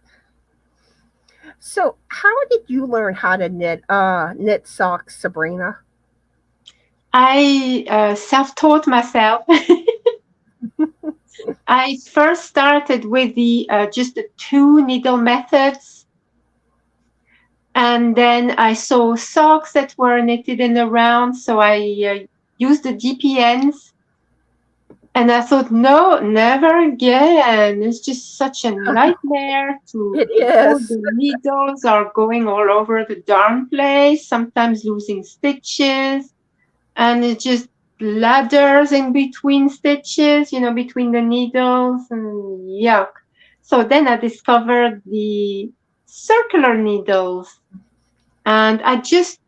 So how did you learn how to knit socks, Sabrina? I self-taught myself. I first started with the just the 2 needle methods. And then I saw socks that were knitted in the round, so I used the DPNs. And I thought, no, never again. It's just such a nightmare It is. the needles are going all over the darn place, sometimes losing stitches. And it's just ladders in between stitches, between the needles, and yuck. So then I discovered the circular needles. And I just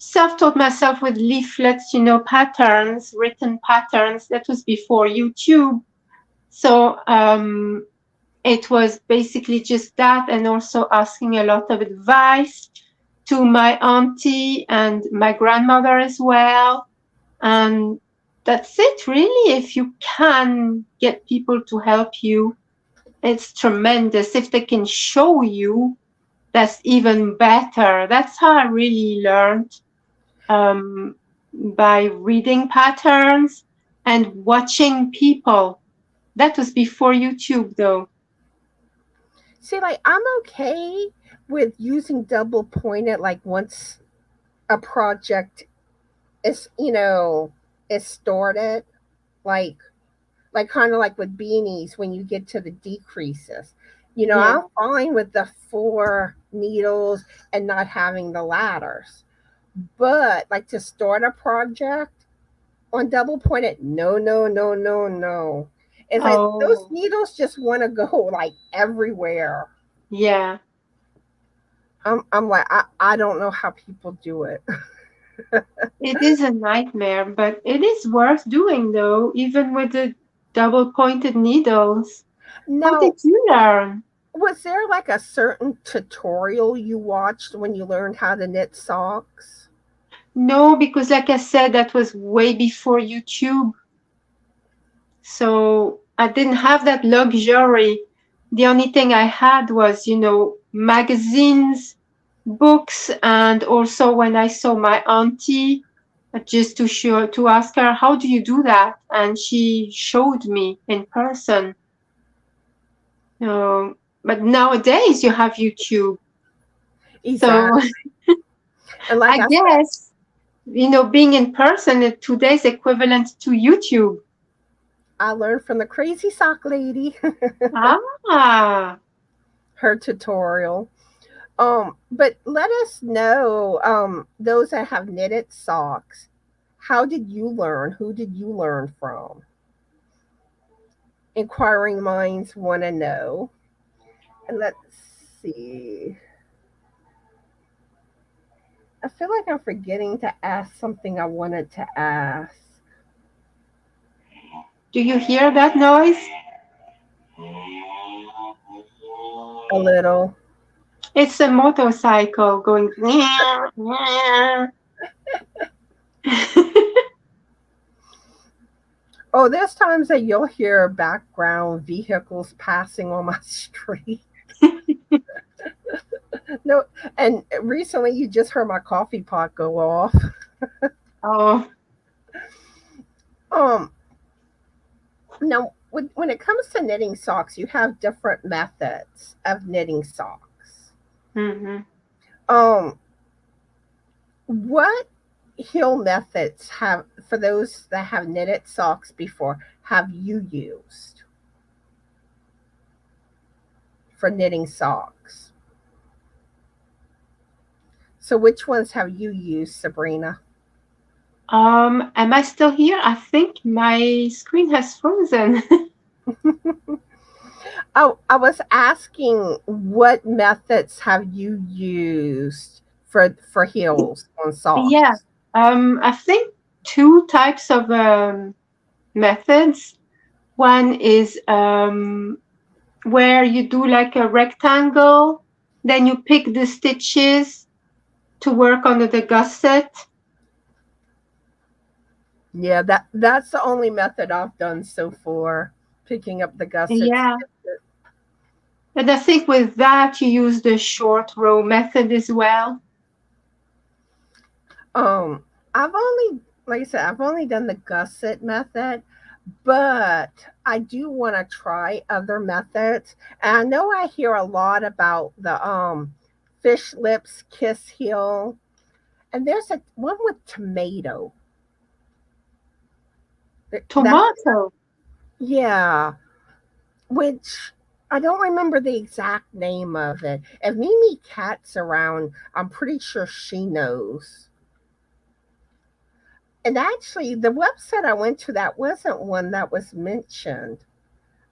self-taught myself with leaflets, patterns, written patterns. That was before YouTube. So it was basically just that, and also asking a lot of advice to my auntie and my grandmother as well. And that's it, really. If you can get people to help you, it's tremendous. If they can show you, that's even better. That's how I really learned, by reading patterns and watching people. That was before YouTube, though. See, like I'm okay with using double pointed, like once a project is, is started, like kind of like with beanies when you get to the decreases. Yeah. I'm fine with the 4 needles and not having the ladders. But like to start a project on double pointed, no. It's like those needles just want to go like everywhere. Yeah. I'm like, I don't know how people do it. It is a nightmare, but it is worth doing, though, even with the double pointed needles. Now, how did you learn? Was there like a certain tutorial you watched when you learned how to knit socks? No, because like I said, that was way before YouTube. So I didn't have that luxury. The only thing I had was, magazines, books, and also when I saw my auntie, just to ask her, how do you do that? And she showed me in person. But nowadays you have YouTube. Exactly. So and like I guess, being in person, today's equivalent to YouTube. I learned from the crazy sock lady. Ah. Her tutorial. But let us know, those that have knitted socks, how did you learn? Who did you learn from? Inquiring minds want to know. And let's see. I feel like I'm forgetting to ask something I wanted to ask. Do you hear that noise? A little. It's a motorcycle going. Oh, there's times that you'll hear background vehicles passing on my street. No, and recently you just heard my coffee pot go off. Oh, Um, Now, when it comes to knitting socks, you have different methods of knitting socks. mm-hmm. Um, what heel methods have, for those that have knitted socks before, have you used for knitting socks? So, which ones have you used, Sabrina? Am I still here? I think my screen has frozen. Oh, I was asking what methods have you used for heels on Yeah. socks? I think two types of methods. One is where you do like a rectangle, then you pick the stitches to work under the gusset. Yeah, that's the only method I've done so far, picking up the gussets. Yeah. And I think with that you use the short row method as well. Um, I've only, like I said, I've only done the gusset method, but I do want to try other methods. And I know I hear a lot about the fish lips kiss heel, and there's a one with tomato. That, Tomato. yeah, which I don't remember the exact name of it. If Mimi Cat's around, I'm pretty sure she knows. And actually, the website I went to, that wasn't one that was mentioned.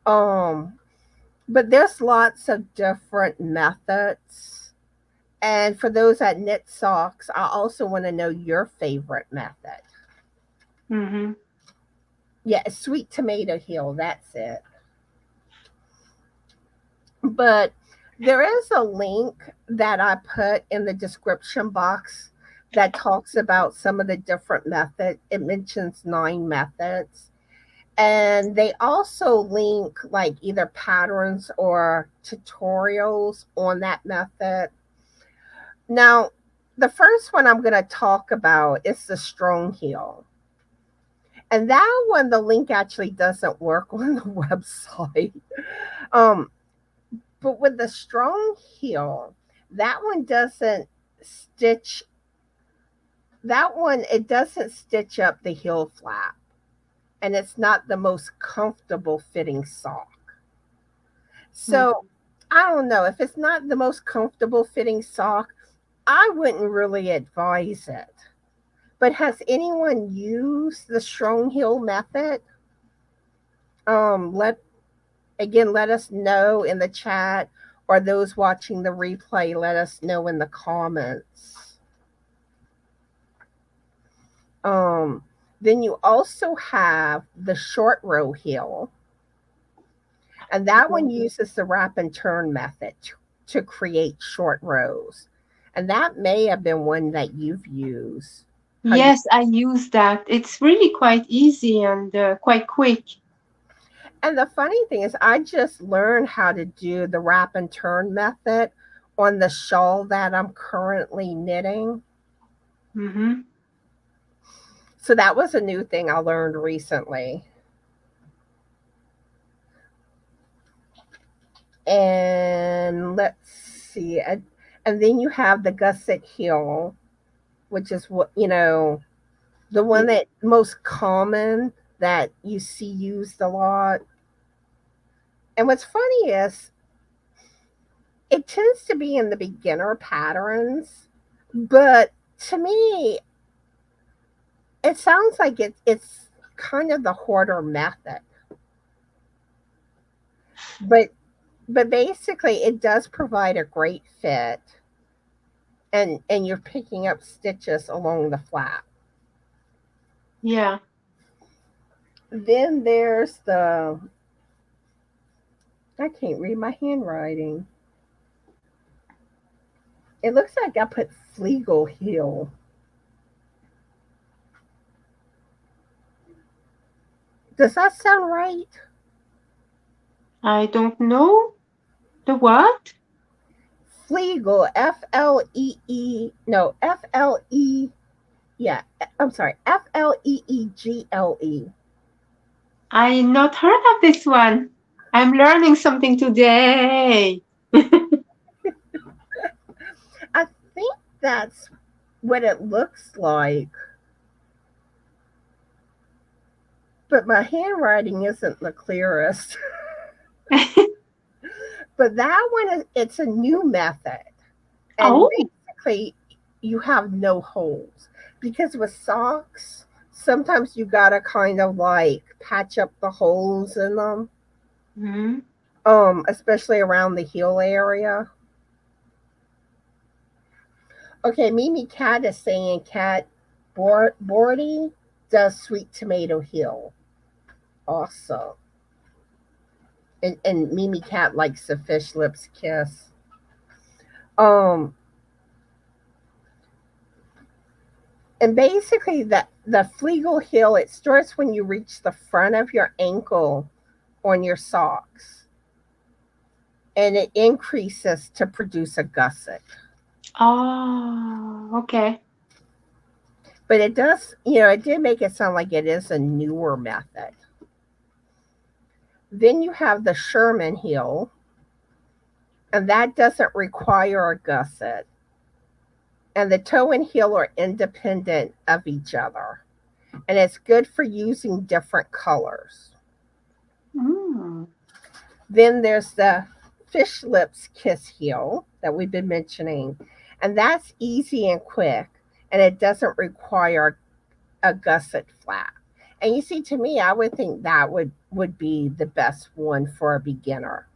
Um, but there's lots of different methods. And for those that knit socks, I also want to know your favorite method. Mm-hmm. Yeah, sweet tomato heel, that's it. But there is a link that I put in the description box that talks about some of the different methods. It mentions 9 methods. And they also link like either patterns or tutorials on that method. Now, the first one I'm going to talk about is the strong heel. And that one, the link actually doesn't work on the website. Um, but with the strong heel, that one doesn't stitch, that one, it doesn't stitch up the heel flap. And it's not the most comfortable fitting sock. So I don't know. If it's not the most comfortable fitting sock, I wouldn't really advise it. But has anyone used the strong heel method? Let let us know in the chat, or those watching the replay, let us know in the comments. Then you also have the short row heel, and that one uses the wrap and turn method to create short rows. And that may have been one that you've used. Yes, I use that. It's really quite easy and quite quick. And the funny thing is, I just learned how to do the wrap and turn method on the shawl that I'm currently knitting. Mm-hmm. So that was a new thing I learned recently. And let's see. And then you have the gusset heel, which is what, the one that most common that you see used a lot. And what's funny is It tends to be in the beginner patterns, but to me, it sounds like it's kind of the hoarder method. But basically it does provide a great fit, and you're picking up stitches along the flap. Yeah. Then there's the, I can't read my handwriting. It looks like I put Flegel heel. Does that sound right? I don't know. The what? Flegel, Flee, no, Fle, yeah, I'm sorry, Fleeegle. I not heard of this one. I'm learning something today. I think that's what it looks like. But my handwriting isn't the clearest. But that one is, it's a new method. And Oh. basically you have no holes. Because with socks, sometimes you gotta kind of like patch up the holes in them. Mm-hmm. Especially around the heel area. Okay, Mimi Cat is saying Cat Bordy does sweet tomato heel. Awesome. And Mimi Cat likes the fish lips kiss. Um, and basically the Flegel heel, it starts when you reach the front of your ankle on your socks, and it increases to produce a gusset. Oh, okay. But it does, it did make it sound like it is a newer method. Then you have the Sherman heel, and that doesn't require a gusset. And the toe and heel are independent of each other. And it's good for using different colors. Mm. Then there's the fish lips kiss heel that we've been mentioning. And that's easy and quick, and it doesn't require a gusset flap. And you see, to me, I would think that would be the best one for a beginner.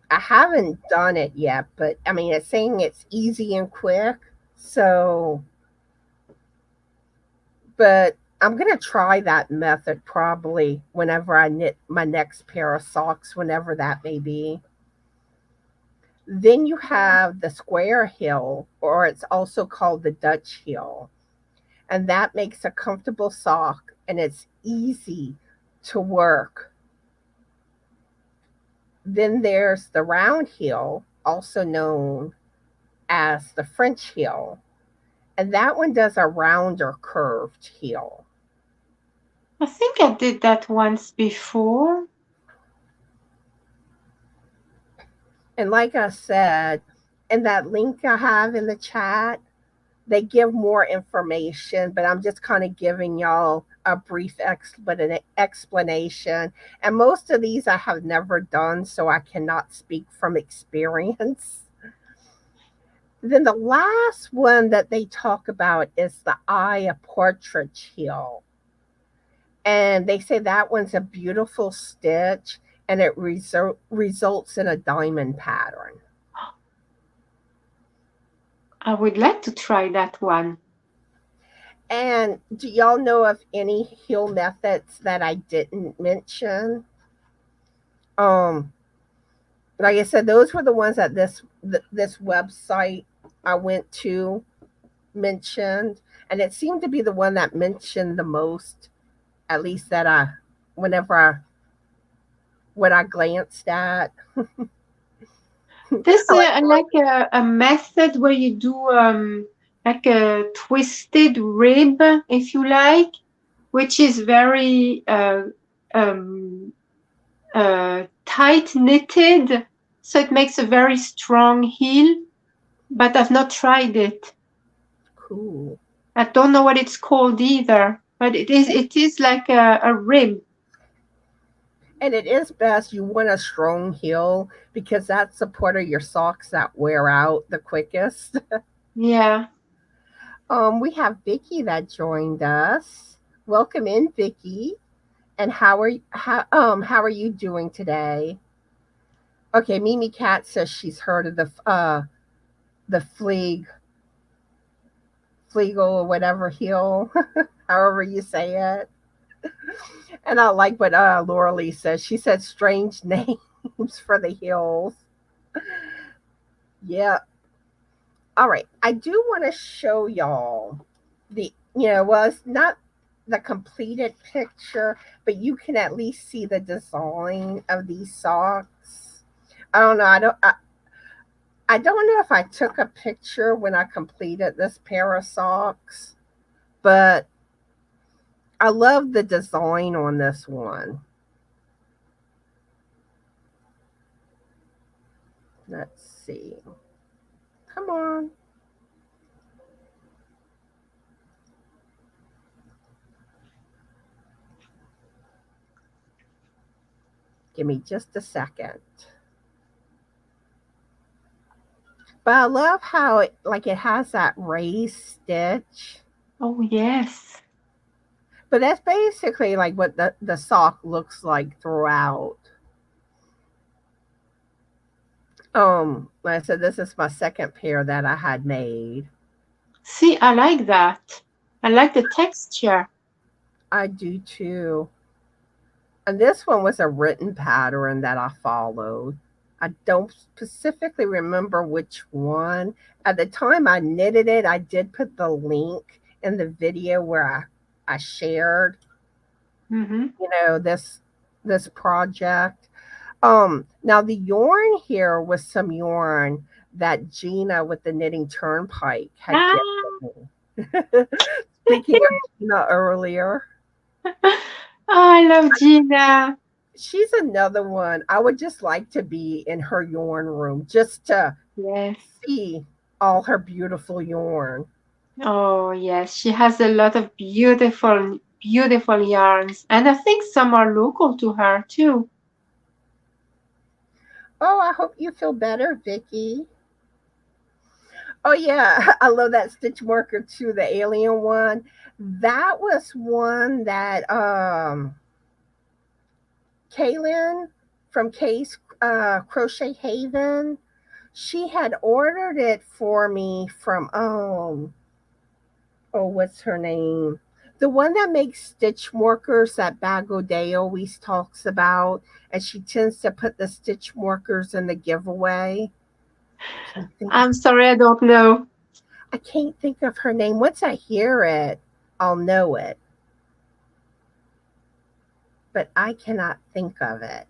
I haven't done it yet, but I mean, it's saying it's easy and quick. So, but I'm going to try that method probably whenever I knit my next pair of socks, whenever that may be. Then you have the square heel, or it's also called the Dutch heel. And that makes a comfortable sock, and it's easy to work. Then there's the round heel, also known as the French heel. And that one does a rounder curved heel. I think I did that once before. And like I said, in that link I have in the chat, they give more information, but I'm just kind of giving y'all a brief explanation. And most of these I have never done, so I cannot speak from experience. Then the last one that they talk about is the eye partridge heel. And they say that one's a beautiful stitch, and it results in a diamond pattern. I would like to try that one. And do y'all know of any heel methods that I didn't mention? Like I said, those were the ones that this website I went to mentioned, and it seemed to be the one that mentioned the most, at least that what I glanced at. This is like a method where you do like a twisted rib, if you like, which is very tight knitted, so it makes a very strong heel. But I've not tried it. Cool. I don't know what it's called either, but it is like a rib. And it is best you want a strong heel because that's the part of your socks that wear out the quickest. Yeah. We have Vicky that joined us. Welcome in, Vicky. And how are you doing today? Okay, Mimi Cat says she's heard of the fleagle or whatever heel, however you say it. And I like what Laura Lee says. She said strange names for the heels. Yeah. All right. I do want to show y'all well, it's not the completed picture, but you can at least see the design of these socks. I don't know. I don't know if I took a picture when I completed this pair of socks, but I love the design on this one. Let's see. Come on. Give me just a second. But I love how it has that raised stitch. Oh, yes. But that's basically like what the sock looks like throughout. Like I said, this is my second pair that I had made. See, I like that. I like the texture. I do too. And this one was a written pattern that I followed. I don't specifically remember which one. At the time I knitted it, I did put the link in the video where I shared, Mm-hmm. this project. Now the yarn here was some yarn that Gina with the Knitting Turnpike had Ah. given me. Speaking of Gina earlier, Oh, I love Gina. she's another one. I would just like to be in her yarn room just to Yes. see all her beautiful yarn. Oh, yes. She has a lot of beautiful, beautiful yarns. And I think some are local to her too. Oh, I hope you feel better, Vicky. Oh yeah, I love that stitch marker too, the alien one. That was one that Kaylin from Kay's Crochet Haven, she had ordered it for me from what's her name? The one that makes stitch markers that Bagoday always talks about, and she tends to put the stitch markers in the giveaway. Can't think of I'm sorry, I don't know. I can't think of her name. Once I hear it, I'll know it, but I cannot think of it.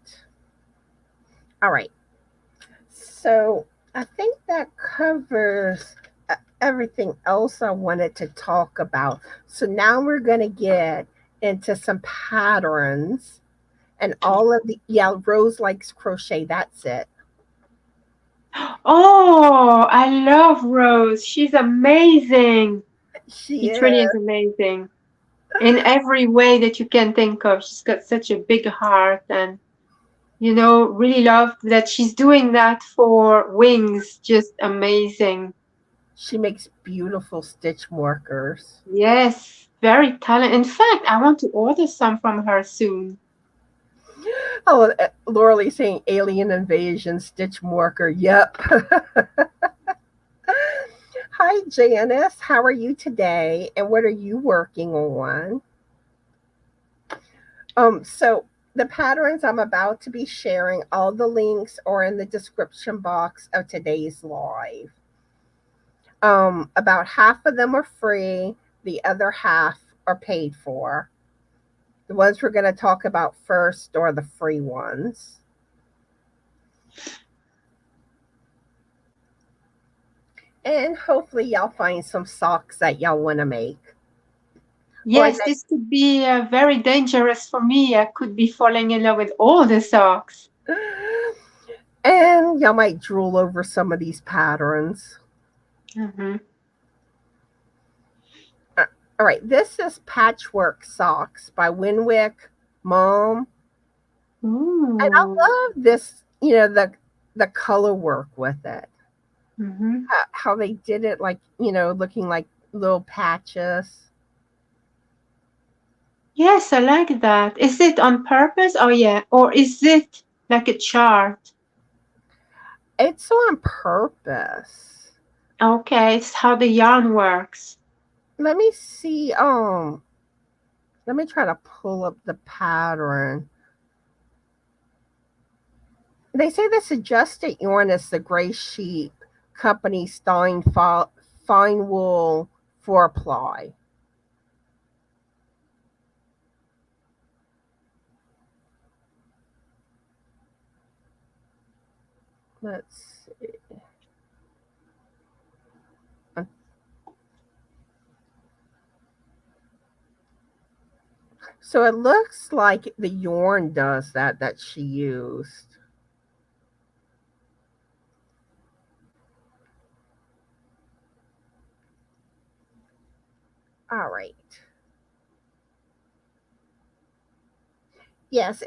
All right. So I think that covers everything else I wanted to talk about. So now we're going to get into some patterns and all of Rose likes crochet. That's it. Oh, I love Rose. She's amazing. She It is. really is amazing. In every way that you can think of. She's got such a big heart and, really love that she's doing that for wings. Just amazing. She makes beautiful stitch markers. Yes, very talented. In fact, I want to order some from her soon. Oh, Laura Lee saying alien invasion stitch marker. Yep. Hi, Janice. How are you today? And what are you working on? So the patterns I'm about to be sharing, all the links are in the description box of today's live. About half of them are free, the other half are paid for. The ones we're going to talk about first are the free ones. And hopefully, y'all find some socks that y'all want to make. Yes, this could be very dangerous for me. I could be falling in love with all the socks. And y'all might drool over some of these patterns. Mm-hmm. All right, this is Patchwork Socks by Winwick Mom. And I Ooh. love this, the color work with it. Mm-hmm. How they did it, like, looking like little patches. Yes, I like that. Is it on purpose? Oh, yeah. Or is it like a chart? It's on purpose. Okay, it's how the yarn works. Let me see. Let me try to pull up the pattern. They say the suggested yarn is the Gray Sheep Company Stein Fine Wool 4-ply. Let's see. So it looks like the yarn does that she used. All right. Yes,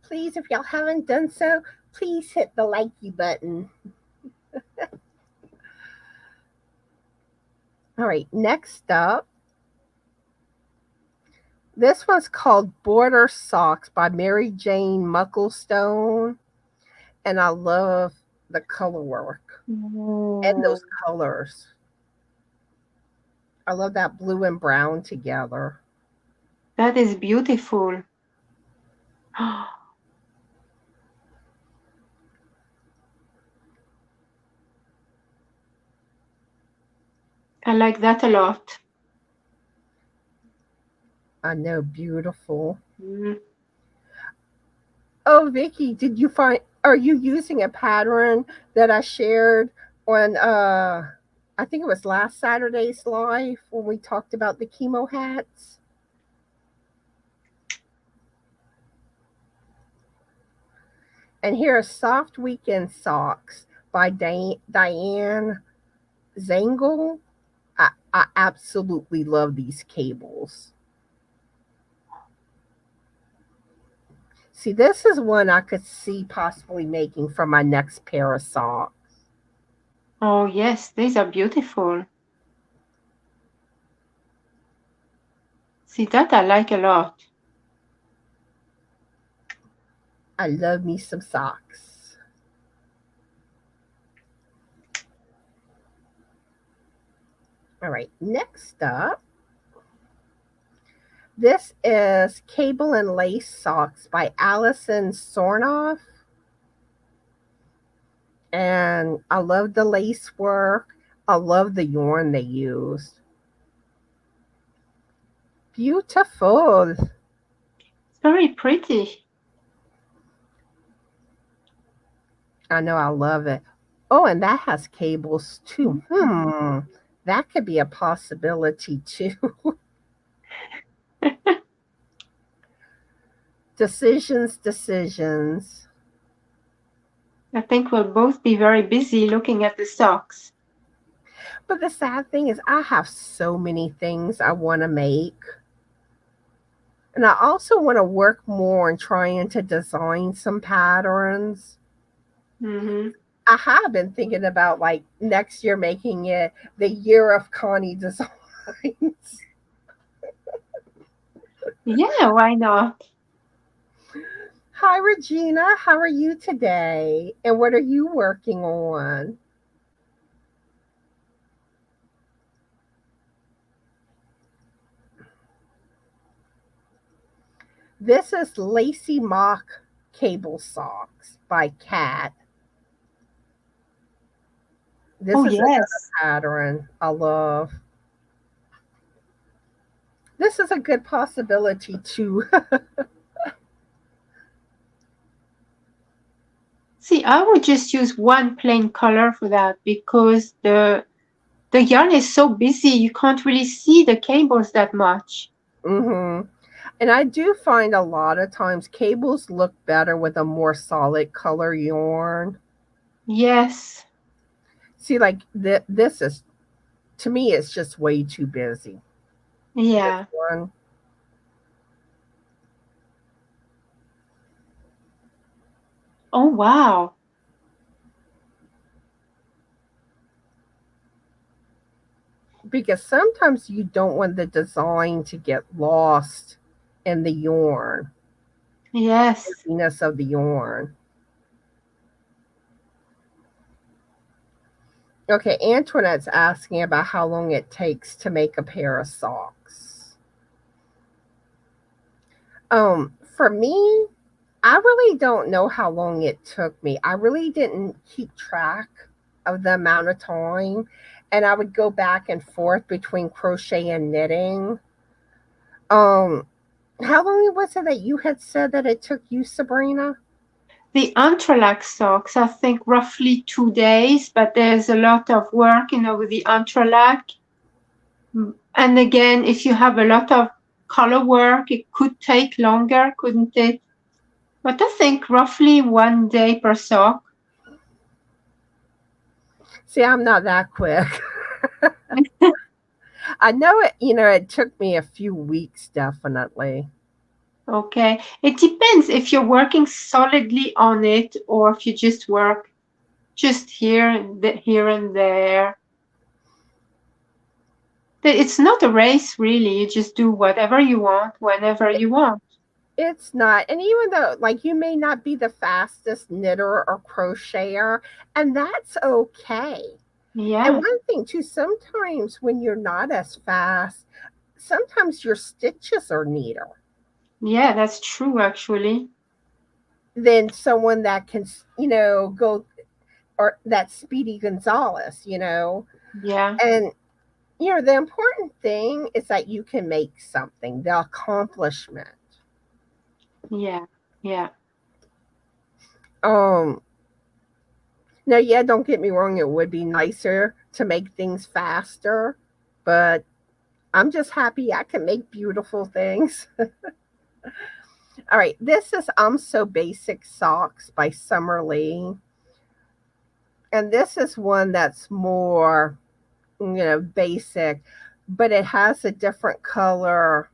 please, if y'all haven't done so, please hit the likey button. All right, next up. This one's called Border Socks by Mary Jane Mucklestone. And I love the color work and Oh, those colors. I love that blue and brown together. that is beautiful. I like that a lot. I know, beautiful. Mm. Oh, Vicky, are you using a pattern that I shared on, I think it was last Saturday's live when we talked about the chemo hats? And here are Soft Weekend Socks by Diane Zangle. I absolutely love these cables. See, this is one I could see possibly making for my next pair of socks. Oh, yes, these are beautiful. See, that I like a lot. I love me some socks. All right, next up, this is Cable and Lace Socks by Allison Sornoff. And I love the lace work. I love the yarn they used. Beautiful. It's very pretty. I know, I love it. Oh, and that has cables too. That could be a possibility too. Decisions. I think we'll both be very busy looking at the socks. But the sad thing is, I have so many things I want to make. And I also want to work more on trying to design some patterns. Mm-hmm. I have been thinking about like next year making it the year of Connie designs. Yeah, why not? Hi, Regina. How are you today? And what are you working on? This is Lacy Mock Cable Socks by Kat. Oh, This is another yes. pattern I love. This is a good possibility too. See, I would just use one plain color for that because the yarn is so busy you can't really see the cables that much. hmm And I do find a lot of times cables look better with a more solid color yarn. Yes. See, like this is, to me, it's just way too busy. This Yeah. one. Oh, wow. Because sometimes you don't want the design to get lost in the yarn, Yes. the of the yarn. Okay, Antoinette's asking about how long it takes to make a pair of socks. For me, I really don't know how long it took me. I really didn't keep track of the amount of time, and I would go back and forth between crochet and knitting. Um, how long was it that you had said that it took you, Sabrina? The Entrelac socks, I think roughly 2 days, but there's a lot of work, with the Entrelac. And again, if you have a lot of color work, it could take longer, couldn't it? But I think roughly 1 day per sock. See, I'm not that quick. I know it, it took me a few weeks, definitely. Okay. It depends if you're working solidly on it or if you just work just here and there. It's not a race, really. You just do whatever you want, whenever you want. It's not. And even though, like, you may not be the fastest knitter or crocheter, and that's okay. And Yeah. one thing, too, sometimes when you're not as fast, sometimes your stitches are neater Yeah, that's true, actually. than someone that can, go, or that Speedy Gonzalez. Yeah. And, the important thing is that you can make something, the accomplishment. Yeah. Yeah. Um, Now, yeah, don't get me wrong, it would be nicer to make things faster, but I'm just happy I can make beautiful things. All right, this is I'm So Basic Socks by Summer Lee. And this is one that's more, basic, but it has a different color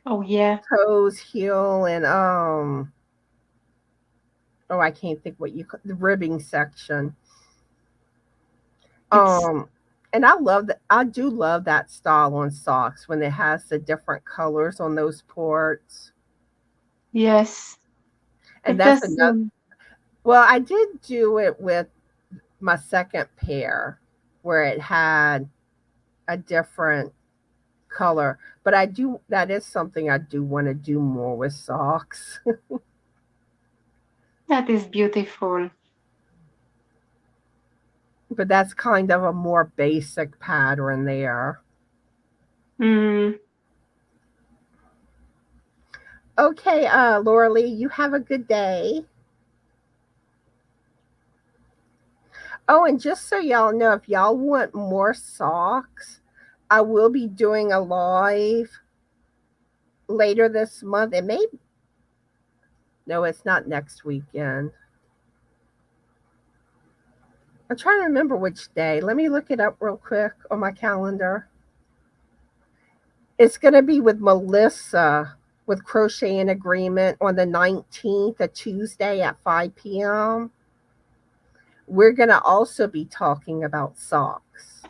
Oh, yeah. toes, heel, and oh, I can't think what you call the ribbing section. It's, Um, and I love that. I do love that style on socks when it has the different colors on those ports. yes. And It that's does. another. Well, I did do it with my second pair, where it had a different color. But I do. That is something I do want to do more with socks. That is beautiful. But that's kind of a more basic pattern there. Mm, Okay, Laura Lee, you have a good day. Oh, and just so y'all know, if y'all want more socks, I will be doing a live later this month. It may, no, it's not next weekend. I'm trying to remember which day. Let me look it up real quick on my calendar. It's going to be with Melissa with Crochet in Agreement on the 19th, a Tuesday at 5 p.m. We're going to also be talking about socks.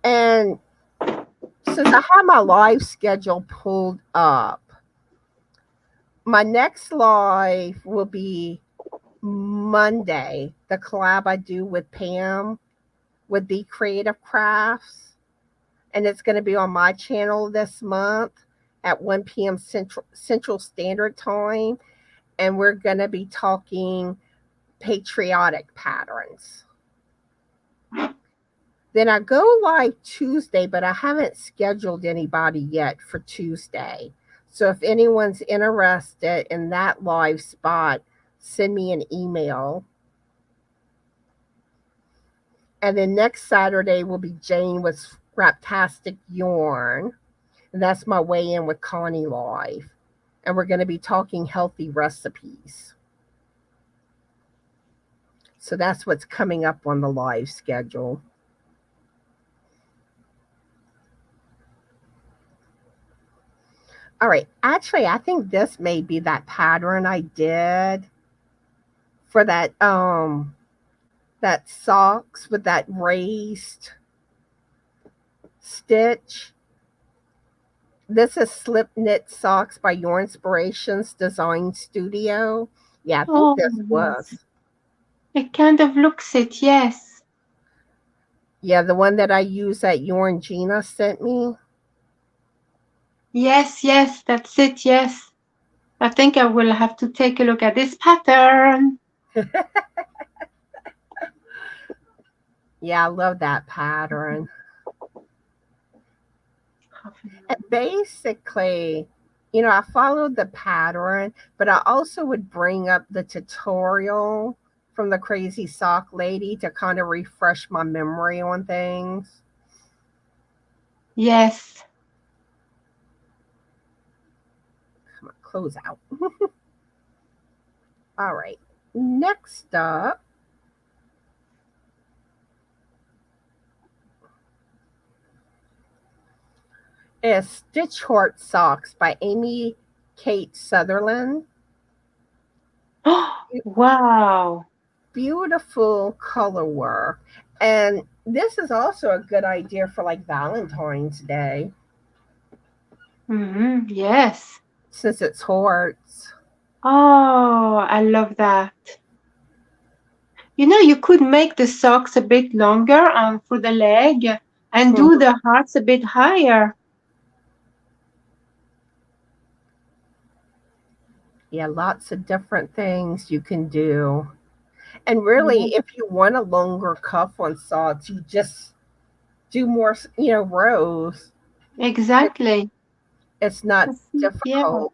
And since I have my live schedule pulled up, my next live will be Monday, the collab I do with Pam with the Creative Crafts. And it's going to be on my channel this month at 1 p.m. Central Standard Time. And we're going to be talking patriotic patterns. Then I go live Tuesday, but I haven't scheduled anybody yet for Tuesday. So if anyone's interested in that live spot, send me an email. And then next Saturday will be Jane with Scraptastic Yarn. And that's my weigh in with Connie live. And we're going to be talking healthy recipes. So that's what's coming up on the live schedule. All right. Actually, I think this may be that pattern I did for that socks with that raised stitch. This is Slip Knit Socks by Your Inspirations Design Studio. Yeah, I think Oh, this yes. was. It kind of looks it, yes. Yeah, the one that I use that Your Gina sent me. Yes, yes, that's it, yes. I think I will have to take a look at this pattern. Yeah, I love that pattern. Half an And hour. basically, I followed the pattern, but I also would bring up the tutorial from the Crazy Sock Lady to kind of refresh my memory on things. Yes. Come on, close out. All right. Next up is Stitch Heart Socks by Amy Kate Sutherland. Wow. Beautiful color work. And this is also a good idea for like Valentine's Day Yes. since it's hearts. Oh, I love that. You know, you could make the socks a bit longer for the leg and do Mhm. the hearts a bit higher. Yeah, lots of different things you can do. And really, Yeah, if you want a longer cuff on socks, you just do more, rows. It, exactly. it's not Yeah. difficult.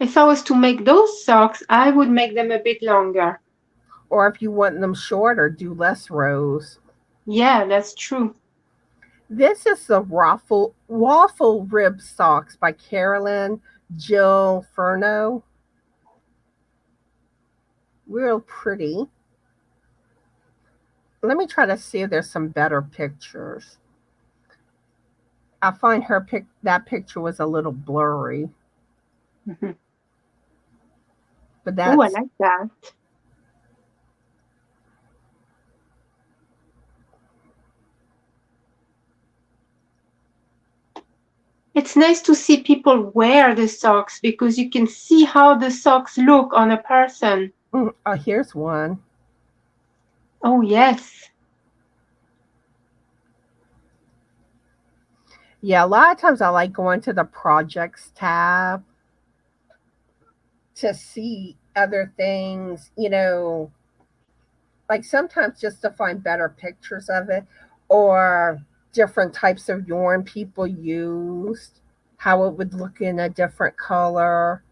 If I was to make those socks, I would make them a bit longer. Or if you want them shorter, do less rows. Yeah, that's true. This is the Waffle Rib Socks by Carolyn Jill Furno. Real pretty. Let me try to see if there's some better pictures. I find that picture was a little blurry, Mhm. but Oh, I that's like that. It's nice to see people wear the socks because you can see how the socks look on a person. oh, here's one. Oh, yes. Yeah, a lot of times I like going to the projects tab to see other things, like sometimes just to find better pictures of it or different types of yarn people used, how it would look in a different color.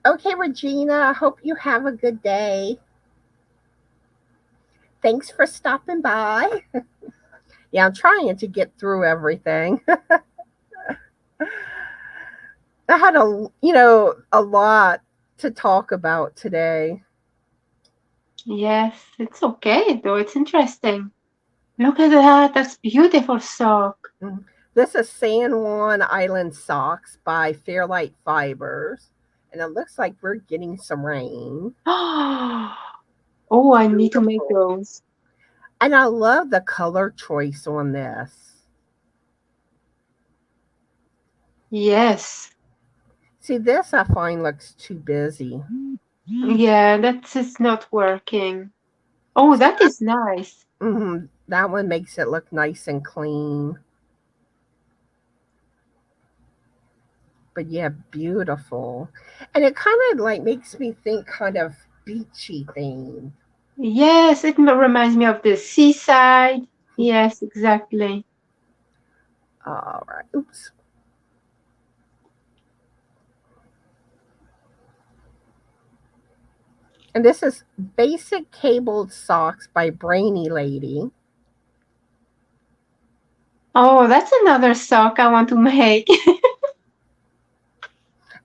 Okay, Regina, I hope you have a good day. Thanks for stopping by. Yeah, I'm trying to get through everything. I had a lot to talk about today. Yes, it's okay though. It's interesting. Look at that. That's beautiful sock. Mhm. This is San Juan Island Socks by Fairlight Fibers. And it looks like we're getting some rain. Oh, I need to make Beautiful. those. And I love the color choice on this. Yes. See, this I find looks too busy. Yeah, that's just not working. Oh, See, that is nice. that one makes it look nice and clean. But yeah, beautiful. And it kind of like makes me think kind of beachy theme. Yes, it reminds me of the seaside. Yes, exactly. All right. Oops. And this is Basic Cabled Socks by Brainy Lady. Oh, that's another sock I want to make.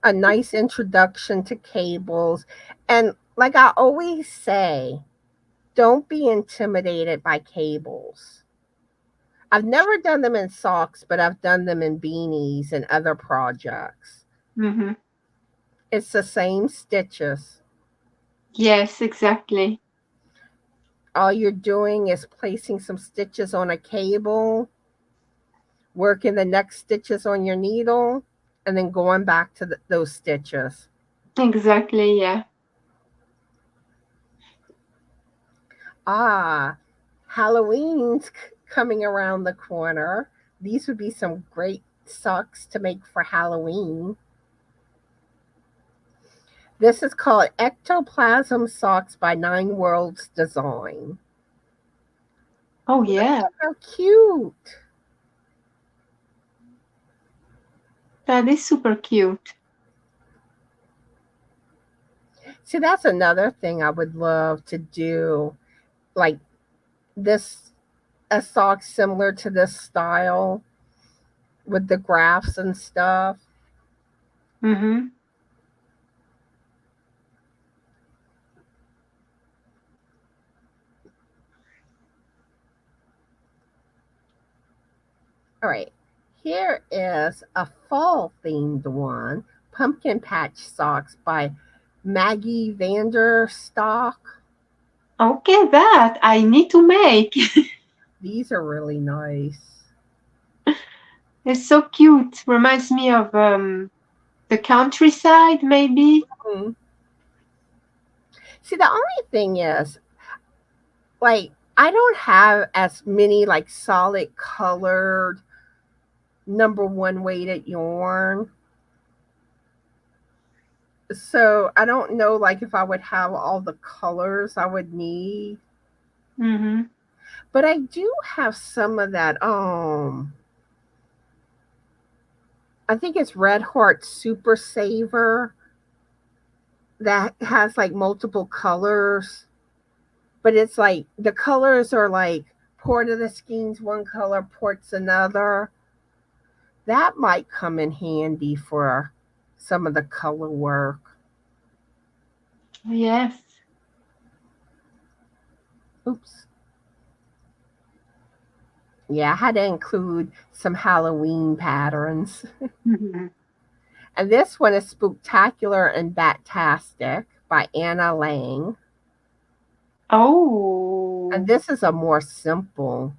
A nice introduction to cables. And like I always say, don't be intimidated by cables. I've never done them in socks, but I've done them in beanies and other projects. Mm-hmm. It's the same stitches. Yes, exactly. All you're doing is placing some stitches on a cable, working the next stitches on your needle, and then going back to those stitches. Exactly, yeah. Ah, Halloween's coming around the corner. These would be some great socks to make for Halloween. This is called Ectoplasm Socks by Nine Worlds Design. Oh, yeah. How cute. That is super cute. See, that's another thing I would love to do. Like this, a sock similar to this style with the graphs and stuff. Mm-hmm. All right. Here is a fall themed one, Pumpkin Patch Socks by Maggie Vanderstock. Okay, that I need to make. These are really nice. It's so cute. Reminds me of the countryside, maybe. Mhm. See, the only thing is, like, I don't have as many like solid colored number one weighted yarn. So I don't know like if I would have all the colors I would need. Mm-hmm. But I do have some of that I think it's Red Heart Super Saver that has like multiple colors, but it's like the colors are like Port of the Skeins one color, Port's another. That might come in handy for some of the color work. Yes. Oops. Yeah, I had to include some Halloween patterns. Mm-hmm. And this one is Spooktacular and Batastic by Anna Lang. And Oh, this is a more simple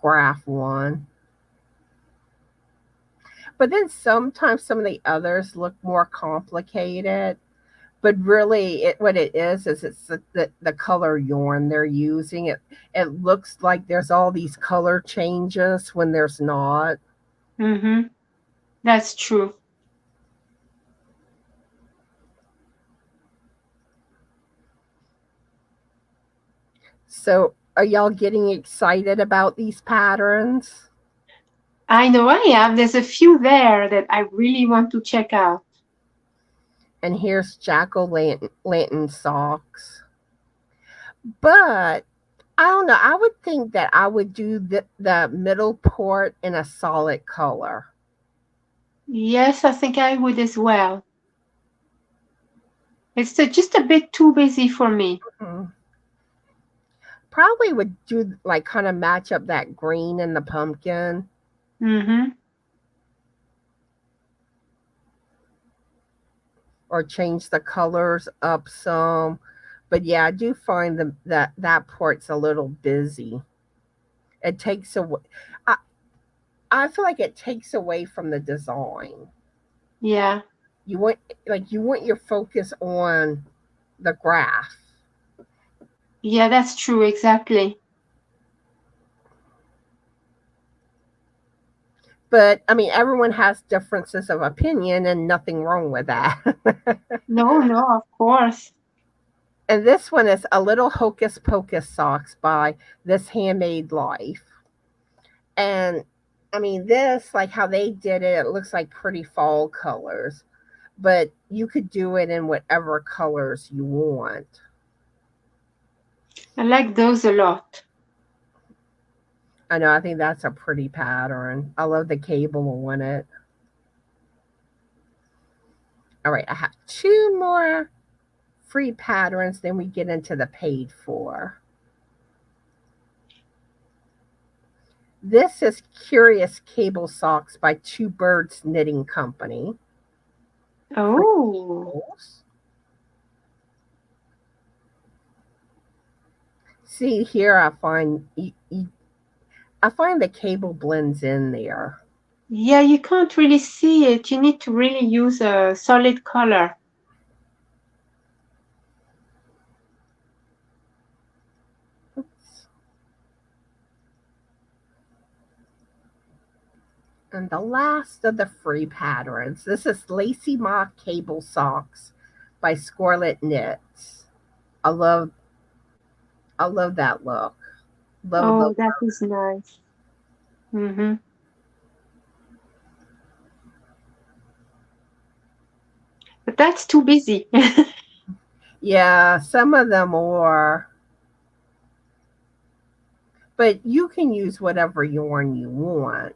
graph one. But then sometimes some of the others look more complicated. But really, what it is it's the color yarn they're using. It looks like there's all these color changes when there's not. mm-hmm. That's true. So, are y'all getting excited about these patterns? I know I am. There's a few there that I really want to check out. And here's Jack-o'-lantern socks. But I don't know. I would think that I would do the middle part in a solid color. Yes, I think I would as well. It's just a bit too busy for me. Mhm. Probably would do like kind of match up that green and the pumpkin. Mm-hmm. Or change the colors up some. But yeah, I do find that part's a little busy. It takes away. I, I feel like it takes away from the design. Yeah. You want your focus on the graph. Yeah, that's true. Exactly. But I mean, everyone has differences of opinion, and nothing wrong with that. No, no, of course. And this one is a little hocus pocus socks by This Handmade Life. And I mean, this, like how they did it, it looks like pretty fall colors, but you could do it in whatever colors you want. I like those a lot. I know, I think that's a pretty pattern. I love the cable on it. All right, I have two more free patterns, then we get into the paid for. This is Curious Cable Socks by Two Birds Knitting Company. Oh, See here, I find the cable blends in there. yeah, you can't really see it. You need to really use a solid color. Oops. And the last of the free patterns. This is Lacy Mock Cable Socks by Scarlet Knits. I love I love that look. Love, love. Oh, that is nice. Mm-hmm. But that's too busy. Yeah, some of them are, but you can use whatever yarn you want.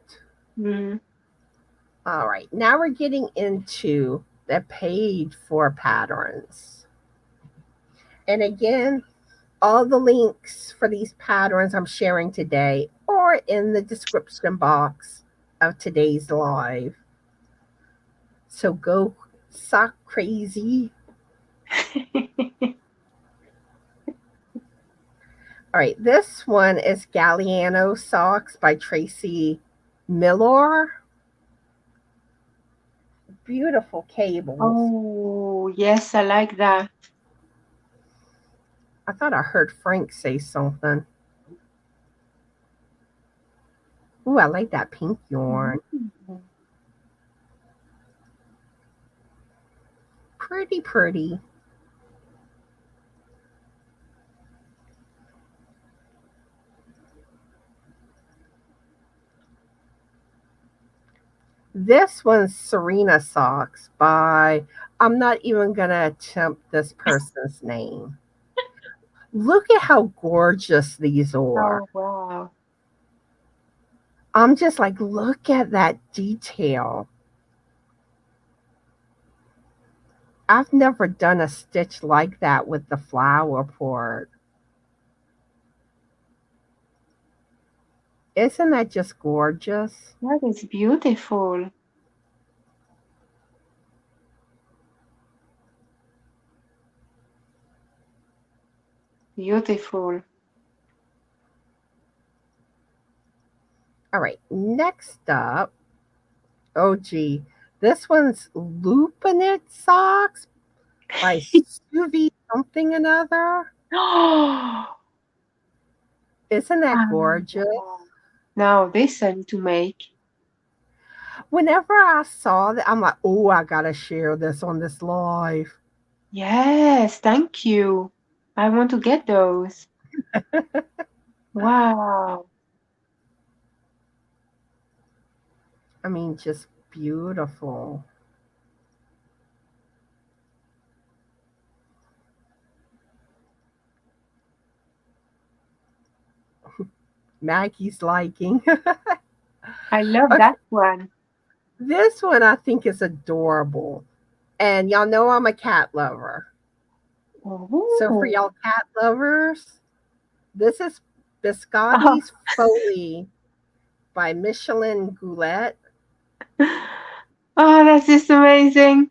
Mm. All right, now we're getting into the paid for patterns. And again, all the links for these patterns I'm sharing today are in the description box of today's live. So go sock crazy. All right, this one is Galliano Socks by Tracy Miller. Beautiful cables. Oh, yes, I like that. I thought I heard Frank say something. Ooh, I like that pink yarn. Mm. Pretty, pretty. This one's Serena Socks by, I'm not even going to attempt this person's name. Look at how gorgeous these are. Oh, wow. I'm just like, look at that detail. I've never done a stitch like that with the flower part. Isn't that just gorgeous? That is beautiful. Beautiful. All right, next up. Oh, gee. This one's Lupinate Socks by Suvi something another. Oh, Isn't that gorgeous? now this I need to make. Whenever I saw that, I'm like, oh, I gotta share this on this live. Yes, thank you. I want to get those. Wow. I mean, just beautiful. Maggie's liking. I love Okay, that one. this one I think is adorable. And y'all know I'm a cat lover. So for Oh. y'all cat lovers, this is Oh. Biscotti's Foley by Michelin Goulet. Oh, that's just amazing.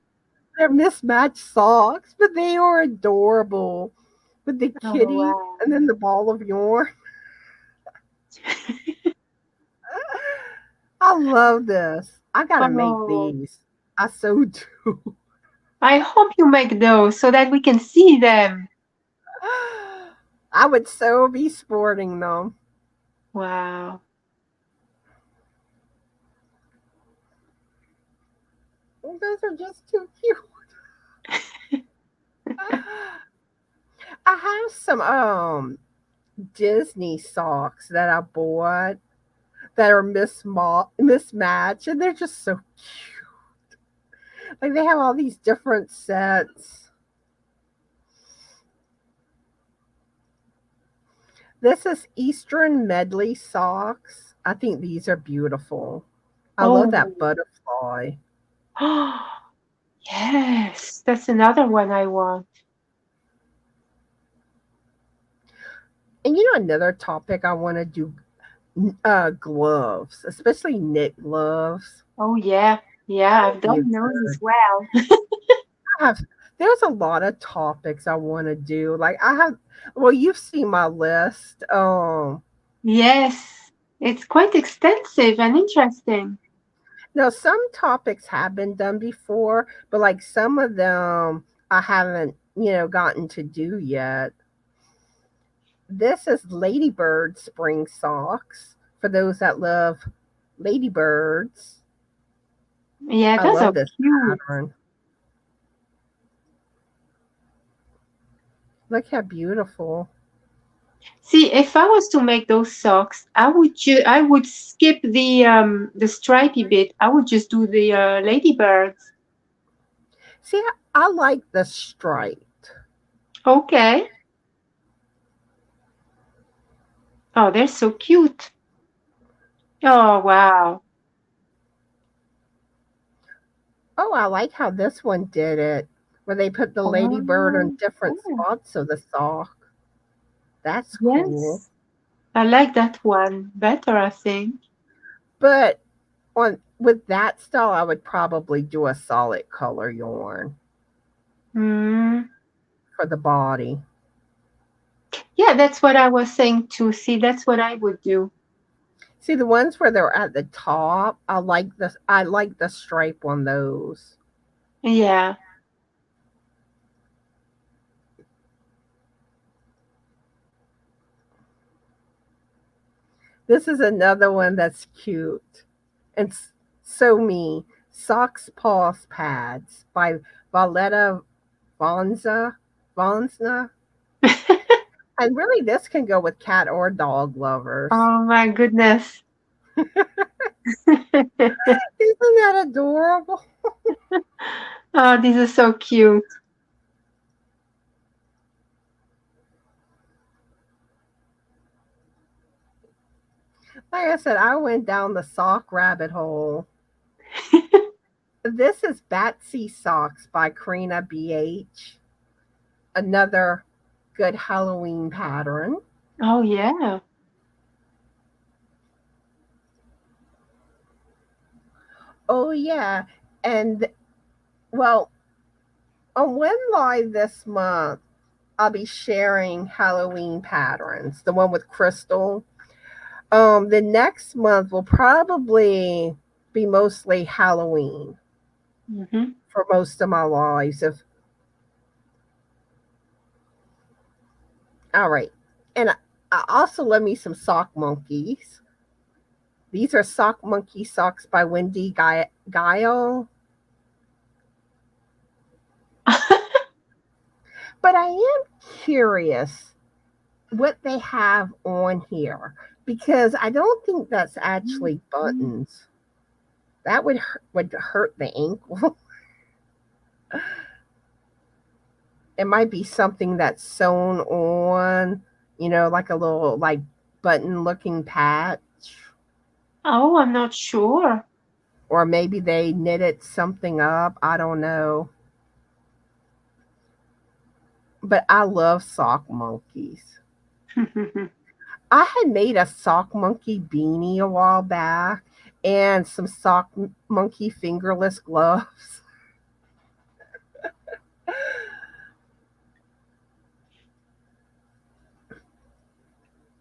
They're mismatched socks, but they are adorable. With the Oh, kitty wow. and then the ball of yarn. I love this. I gotta make Oh, these. I so do. I hope you make those so that we can see them. I would so be sporting them. Wow. Those are just too cute. I have some Disney socks that I bought that are mismatched, and they're just so cute. Like they have all these different sets. This is Eastern Medley socks. I think these are beautiful. I love that Oh, butterfly. yes, that's another one I want. And you know another topic I want to do Gloves, especially knit gloves. Oh yeah, yeah, I've You done those as well. have there's a lot of topics I want to do. Like I have, well, you've seen my list. Yes, it's quite extensive and interesting. Now some topics have been done before, but like some of them I haven't, gotten to do yet. This is ladybird spring socks for those that love ladybirds. Yeah, I those love are this cute. pattern. Look how beautiful. See, if I was to make those socks, I would skip the stripy bit. I would just do the ladybirds. See, I like the stripe. Okay. Oh, they're so cute. Oh, wow. Oh, I like how this one did it, where they put the ladybird on Oh, different oh, spots of the sock. That's cool. yes. I like that one better, I think. But on with that style, I would probably do a solid color yarn Mm. for the body. Yeah, that's what I was saying too. See, that's what I would do. See the ones where they're at the top, I like the stripe on those. Yeah. This is another one that's cute. And so me. Socks Paws Pads by Valletta Vonza. Vonsna. And really this can go with cat or dog lovers. Oh my goodness. Isn't that adorable? Oh, this is so cute. Like I said, I went down the sock rabbit hole. This is Batsy Socks by Karina BH. Another good Halloween pattern. Oh yeah. Oh yeah. And well, on When Live this month, I'll be sharing Halloween patterns, the one with Crystal. The next month will probably be mostly Halloween Hmm. for most of my lives. If all right, and I also love me some sock monkeys. These are sock monkey socks by Wendy Guile. But I am curious what they have on here because I don't think that's actually buttons. That would hurt the ankle. It might be something that's sewn on, like a little like button looking patch, Oh, I'm not sure. or maybe they knitted something up. I don't know. But I love sock monkeys. I had made a sock monkey beanie a while back and some sock monkey fingerless gloves.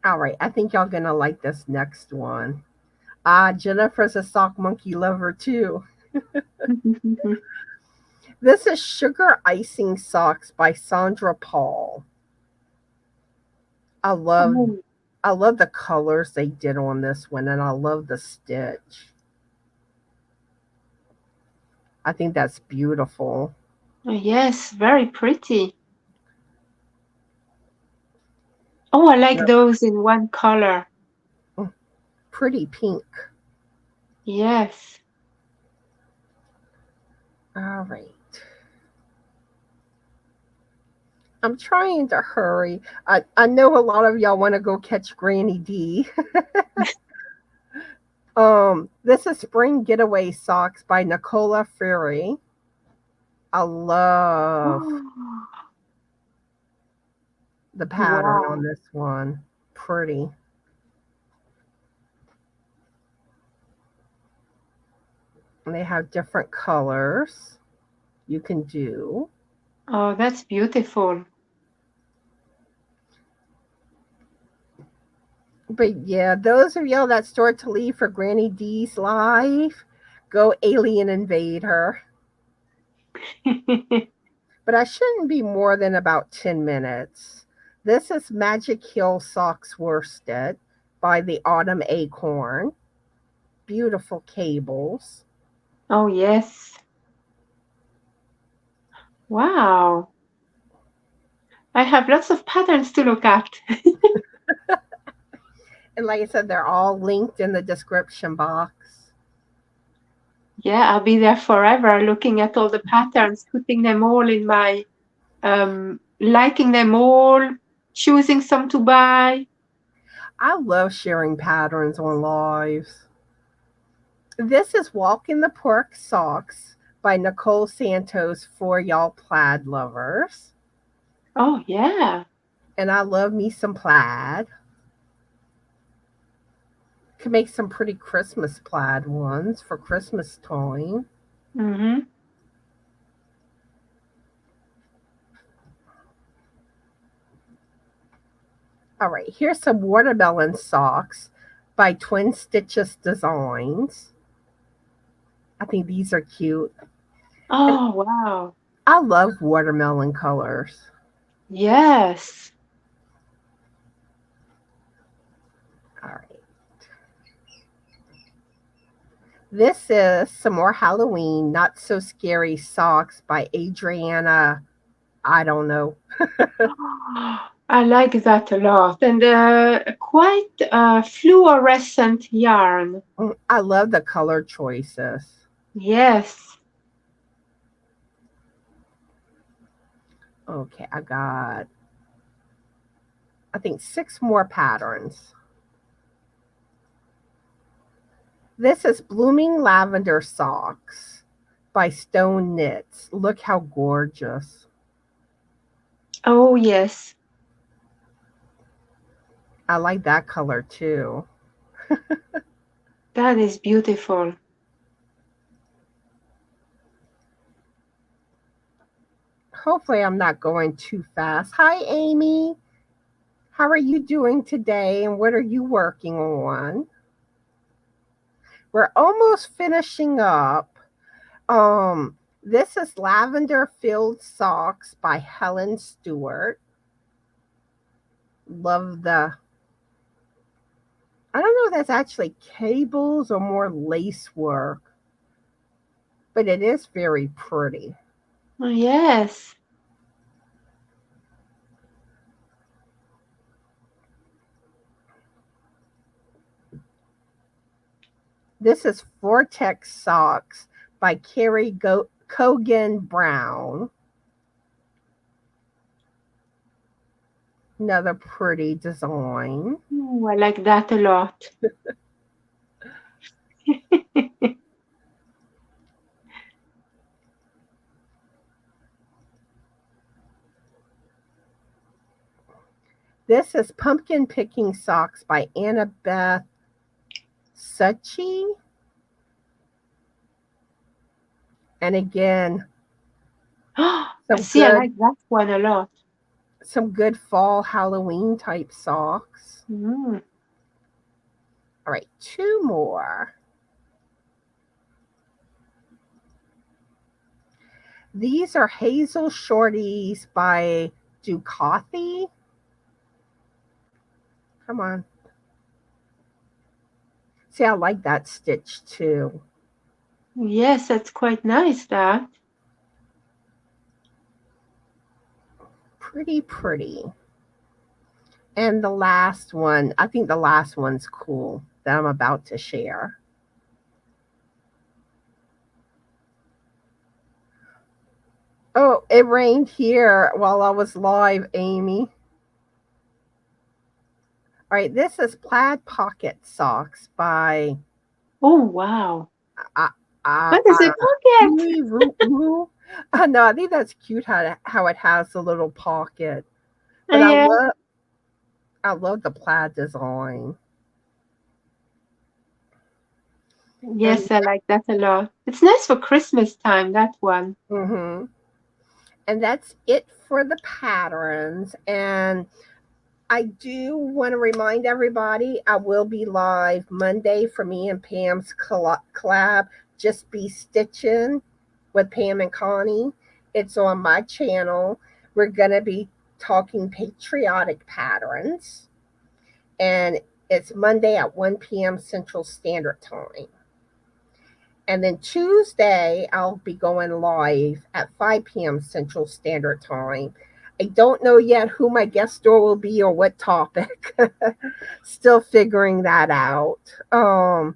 All right, I think y'all gonna like this next one. Jennifer's a sock monkey lover too. This is Sugar Icing Socks by Sandra Paul. I love Oh, I love the colors they did on this one and I love the stitch. I think that's beautiful. yes, very pretty. Oh, I like Yep. those in one color. Pretty pink. Yes. All right. I'm trying to hurry. I know a lot of y'all want to go catch Granny D. This is Spring Getaway Socks by Nicola Fury. I love Oh, the pattern on wow. this one. Pretty. And they have different colors you can do. Oh, that's beautiful. But yeah, those of y'all that start to leave for Granny D's live, go alien invade her. But I shouldn't be more than about 10 minutes. This is Magic Hill Socks Worsted by the Autumn Acorn. Beautiful cables. Oh, yes. Wow. I have lots of patterns to look at. And like I said, they're all linked in the description box. Yeah, I'll be there forever looking at all the patterns, putting them all in my, liking them all, choosing some to buy. I love sharing patterns on lives. This is Walking the Pork Socks by Nicole Santos for y'all plaid lovers. Oh, yeah. And I love me some plaid. Can make some pretty Christmas plaid ones for Christmas time. Mm-hmm. All right, here's some watermelon socks by Twin Stitches Designs. I think these are cute. And Oh, wow. I love watermelon colors. Yes. All right. This is some more Halloween, not so scary socks by Adriana. I don't know. I like that a lot. And quite fluorescent yarn. I love the color choices. Yes. Okay, I got, I think, 6 more patterns. This is Blooming Lavender Socks by Stone Knits. Look how gorgeous. Oh, yes. I like that color too. That is beautiful. Hopefully, I'm not going too fast. Hi, Amy. How are you doing today and what are you working on? We're almost finishing up. This is Lavender Filled Socks by Helen Stewart. Love the, I don't know if that's actually cables or more lace work, but it is very pretty. Oh, yes. This is Vortex Socks by Carrie Cogan Brown. Another pretty design. Oh, I like that a lot. This is Pumpkin Picking Socks by Annabeth Suchi. And again, I some see, I good like that one a lot. some good fall Halloween type socks. Mm. All right, 2 more. These are Hazel Shorties by Ducati. Come on. See, I like that stitch too. Yes, that's quite nice, that. Pretty, pretty. And the last one, I think the last one's cool that I'm about to share. Oh, it rained here while I was live, Amy. All right, this is Plaid Pocket Socks by Oh, wow. I, What is I a don't know. pocket? Lee Roo. No, I think that's cute how it has the little pocket. But Yeah. I love the plaid design. Yes, I like that a lot. It's nice for Christmas time, that one. Mm-hmm. And that's it for the patterns. And I do want to remind everybody I will be live Monday for me and Pam's collab, Just Be Stitching with Pam and Connie. It's on my channel. We're going to be talking patriotic patterns. And it's Monday at 1 p.m. Central Standard Time. And then Tuesday, I'll be going live at 5 p.m. Central Standard Time. I don't know yet who my guest star will be or what topic. Still figuring that out. And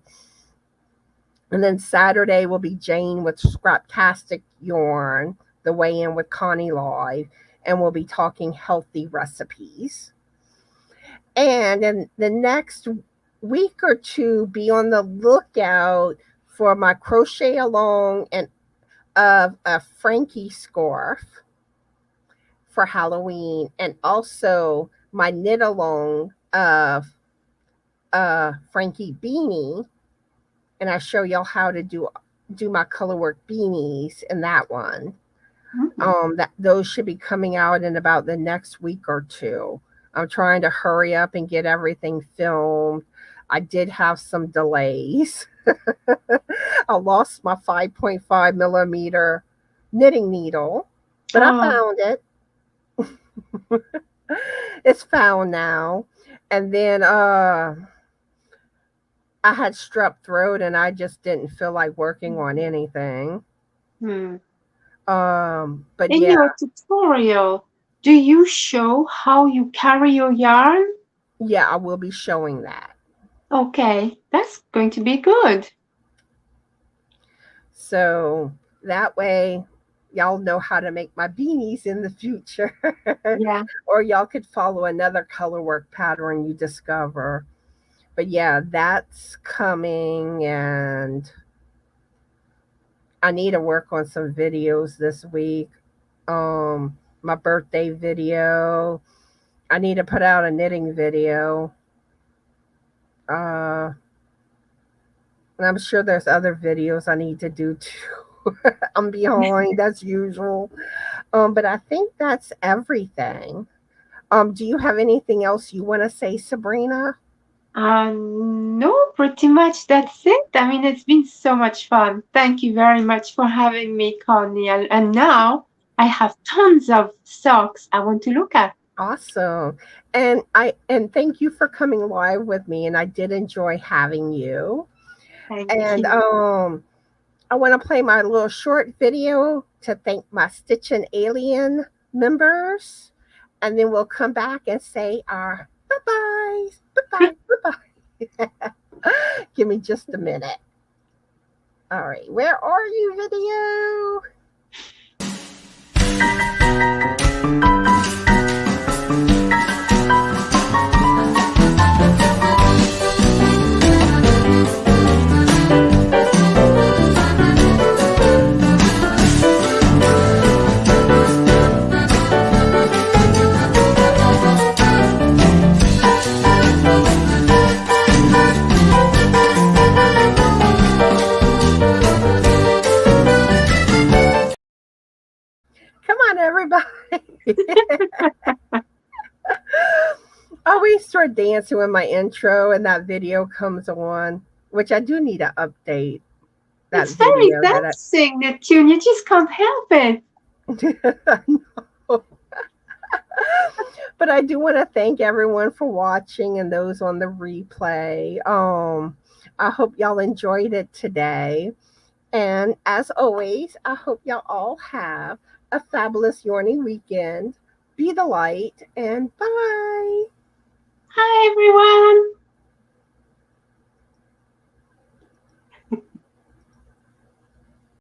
then Saturday will be Jane with Scraptastic Yarn, the weigh in with Connie live, and we'll be talking healthy recipes. And in the next week or two, be on the lookout for my crochet along and of a Frankie scarf for Halloween, and also my knit along of a Frankie beanie, and I show y'all how to do my colorwork beanies in that one. That those should be coming out in about the next week or two. I'm trying to hurry up and get everything filmed. I did have some delays. I lost my 5.5 millimeter knitting needle, but I found it. It's found now. And then I had strep throat and I just didn't feel like working on anything. But in your tutorial, do you show how you carry your yarn? Yeah, I will be showing that. Okay, that's going to be good. So that way y'all know how to make my beanies in the future. Yeah. Or y'all could follow another colorwork pattern you discover. But yeah, that's coming, and I need to work on some videos this week. My birthday video. I need to put out a knitting video. And I'm sure there's other videos I need to do too. I'm behind as usual. But I think that's everything. Do you have anything else you want to say, Sabrina? No, pretty much that's it. I mean, it's been so much fun. Thank you very much for having me, Connie. And now I have tons of socks I want to look at. Awesome. And thank you for coming live with me, and I did enjoy having you. Thank And you. I want to play my little short video to thank my Stitchin' Alien members, and then we'll come back and say our bye-byes. Bye-bye. Bye-bye. Give me just a minute. All right. Where are you, video? Come on, everybody. I always start dancing when my intro and that video comes on, which I do need to update. That it's very video dancing, the tune. You just can't help it. But I do want to thank everyone for watching and those on the replay. I hope y'all enjoyed it today. And as always, I hope y'all all have a fabulous yarny weekend. Be the light, and bye. Hi, everyone.